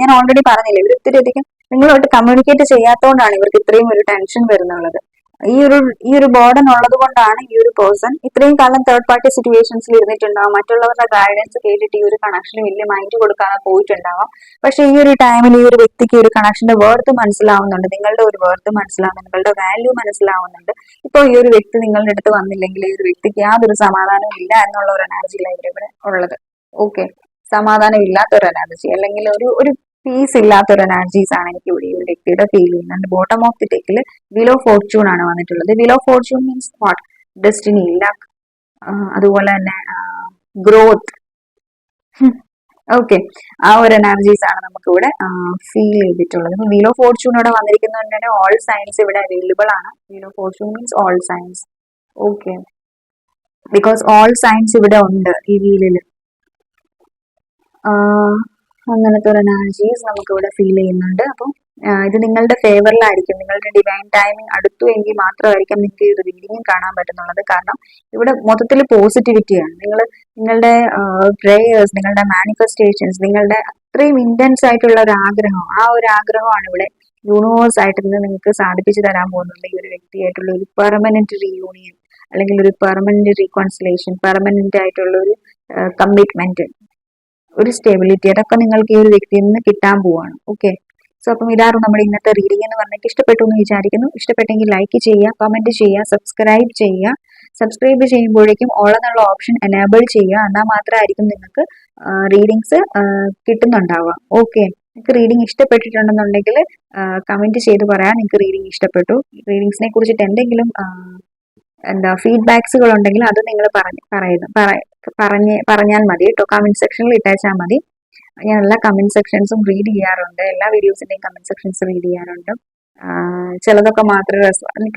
ഞാൻ ഓൾറെഡി പറഞ്ഞില്ലേ, ഇവർ ഒത്തിരി അധികം നിങ്ങളുമായിട്ട് കമ്മ്യൂണിക്കേറ്റ് ചെയ്യാത്തതുകൊണ്ടാണ് ഇവർക്ക് ഇത്രയും ഒരു ടെൻഷൻ വരുന്നുള്ളത്. ഈ ഒരു ബോർഡൻ ഉള്ളത് കൊണ്ടാണ് ഈ ഒരു പേഴ്സൺ ഇത്രയും കാലം തേർഡ് പാർട്ടി സിറ്റുവേഷൻസിൽ ഇരുന്നിട്ടുണ്ടാവാം. മറ്റുള്ളവരുടെ ഗൈഡൻസ് കേട്ടിട്ട് ഈ ഒരു കണക്ഷന് വലിയ മൈൻഡ് കൊടുക്കാതെ പോയിട്ടുണ്ടാവാം. പക്ഷെ ഈ ഒരു ടൈമിൽ ഈ ഒരു വ്യക്തിക്ക് ഒരു കണക്ഷന്റെ വേർത്ത് മനസ്സിലാവുന്നുണ്ട്, നിങ്ങളുടെ ഒരു വേർത്ത് മനസ്സിലാവുന്നുണ്ട്, നിങ്ങളുടെ വാല്യൂ മനസ്സിലാവുന്നുണ്ട്. ഇപ്പോൾ ഈ ഒരു വ്യക്തി നിങ്ങളുടെ അടുത്ത് വന്നില്ലെങ്കിൽ ഈ ഒരു വ്യക്തിക്ക് യാതൊരു സമാധാനവും ഇല്ല എന്നുള്ള ഒരു എനർജിയിലാണ് ഇവിടെ ഉള്ളത്. ഓക്കെ, സമാധാനം ഇല്ലാത്തൊരു എനർജി, അല്ലെങ്കിൽ ഒരു പീസ് ഇല്ലാത്തൊരു എനർജീസ് ആണ് എനിക്ക് ഇവിടെ ഈ ഒരു വ്യക്തിയുടെ ഫീൽ ചെയ്യുന്നുണ്ട്. ബോട്ടം ഓഫ് ദി ടെക്കിൽ വീൽ ഓഫ് ഫോർച്യൂൺ ആണ് വന്നിട്ടുള്ളത്. Wheel of fortune means what? Destiny, luck, അതുപോലെ തന്നെ ഗ്രോത്ത്. ഓക്കെ, ആ ഒരു എനർജീസ് ആണ് നമുക്ക് ഇവിടെ ഫീൽ ചെയ്തിട്ടുള്ളത്. വീൽ ഓഫ് ഫോർച്യൂൺ ഇവിടെ വന്നിരിക്കുന്നതുകൊണ്ട് തന്നെ ഓൾ സൈൻസ് ഇവിടെ അവൈലബിൾ ആണ്. Wheel of fortune means all signs. Okay, because all signs ഇവിടെ ഉണ്ട് ഈ വീലില്. അങ്ങനത്തെ ഒരു എനർജീസ് നമുക്ക് ഇവിടെ ഫീൽ ചെയ്യുന്നുണ്ട്. അപ്പം ഇത് നിങ്ങളുടെ ഫേവറിലായിരിക്കും, നിങ്ങളുടെ ഡിവൈൻ ടൈമിംഗ് അടുത്തു എങ്കിൽ മാത്രമായിരിക്കും നിങ്ങൾക്ക് ഈ ഒരു റീഡിങ്ങും കാണാൻ പറ്റുന്നുള്ളത്. കാരണം ഇവിടെ മൊത്തത്തിൽ പോസിറ്റിവിറ്റിയാണ്. നിങ്ങളുടെ പ്രേയേഴ്സ്, നിങ്ങളുടെ മാനിഫെസ്റ്റേഷൻസ്, നിങ്ങളുടെ അത്രയും ഇന്റൻസ് ആയിട്ടുള്ള ഒരു ആഗ്രഹം, ആ ഒരു ആഗ്രഹമാണ് ഇവിടെ യൂണിവേഴ്സ് ആയിട്ട് നിങ്ങൾക്ക് സാധിപ്പിച്ചു തരാൻ പോകുന്നത്. ഈ ഒരു വ്യക്തിയായിട്ടുള്ള ഒരു പെർമനന്റ് റീയൂണിയൻ, അല്ലെങ്കിൽ ഒരു പെർമനന്റ് റീകൺസിലേഷൻ, പെർമനന്റ് ആയിട്ടുള്ള ഒരു കമ്മിറ്റ്മെന്റ്, ഒരു സ്റ്റെബിലിറ്റി, അതൊക്കെ നിങ്ങൾക്ക് ഈ ഒരു വ്യക്തിയിൽ നിന്ന് കിട്ടാൻ പോവാണ്. ഓക്കെ, സോ അപ്പം ഇതായിരുന്നു നമ്മുടെ ഇന്നത്തെ റീഡിംഗ് എന്ന് പറഞ്ഞിട്ട് ഇഷ്ടപ്പെട്ടു എന്ന് വിചാരിക്കുന്നു. ഇഷ്ടപ്പെട്ടെങ്കിൽ ലൈക്ക് ചെയ്യുക, കമന്റ് ചെയ്യുക, സബ്സ്ക്രൈബ് ചെയ്യുക. സബ്സ്ക്രൈബ് ചെയ്യുമ്പോഴേക്കും ഓൾ എന്നുള്ള ഓപ്ഷൻ എനേബിൾ ചെയ്യുക. എന്നാൽ മാത്രമായിരിക്കും നിങ്ങൾക്ക് റീഡിങ്സ് കിട്ടുന്നുണ്ടാവുക. ഓക്കെ, നിങ്ങൾക്ക് റീഡിംഗ് ഇഷ്ടപ്പെട്ടിട്ടുണ്ടെന്നുണ്ടെങ്കിൽ കമന്റ് ചെയ്ത് പറയാം നിങ്ങൾക്ക് റീഡിംഗ് ഇഷ്ടപ്പെട്ടു. റീഡിങ്സിനെ കുറിച്ചിട്ട് എന്തെങ്കിലും ഫീഡ്ബാക്സുകൾ ഉണ്ടെങ്കിൽ അത് നിങ്ങൾ പറഞ്ഞാൽ മതി കേട്ടോ. കമന്റ് സെക്ഷനിൽ ഇട്ടേച്ചാൽ മതി. ഞാൻ എല്ലാ കമന്റ് സെക്ഷൻസും റീഡ് ചെയ്യാറുണ്ട്, എല്ലാ വീഡിയോസിന്റെയും കമന്റ് സെക്ഷൻസ് റീഡ് ചെയ്യാറുണ്ട്. ചിലതൊക്കെ മാത്രമേ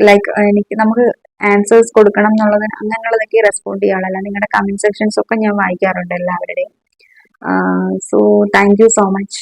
ലൈക്ക് എനിക്ക് നമുക്ക് ആൻസേഴ്സ് കൊടുക്കണം എന്നുള്ളത് അങ്ങനെയുള്ളതൊക്കെ റെസ്പോണ്ട് ചെയ്യാറില്ല. നിങ്ങളുടെ കമന്റ് സെക്ഷൻസ് ഒക്കെ ഞാൻ വായിക്കാറുണ്ട് എല്ലാവരുടെയും. So thank you so much.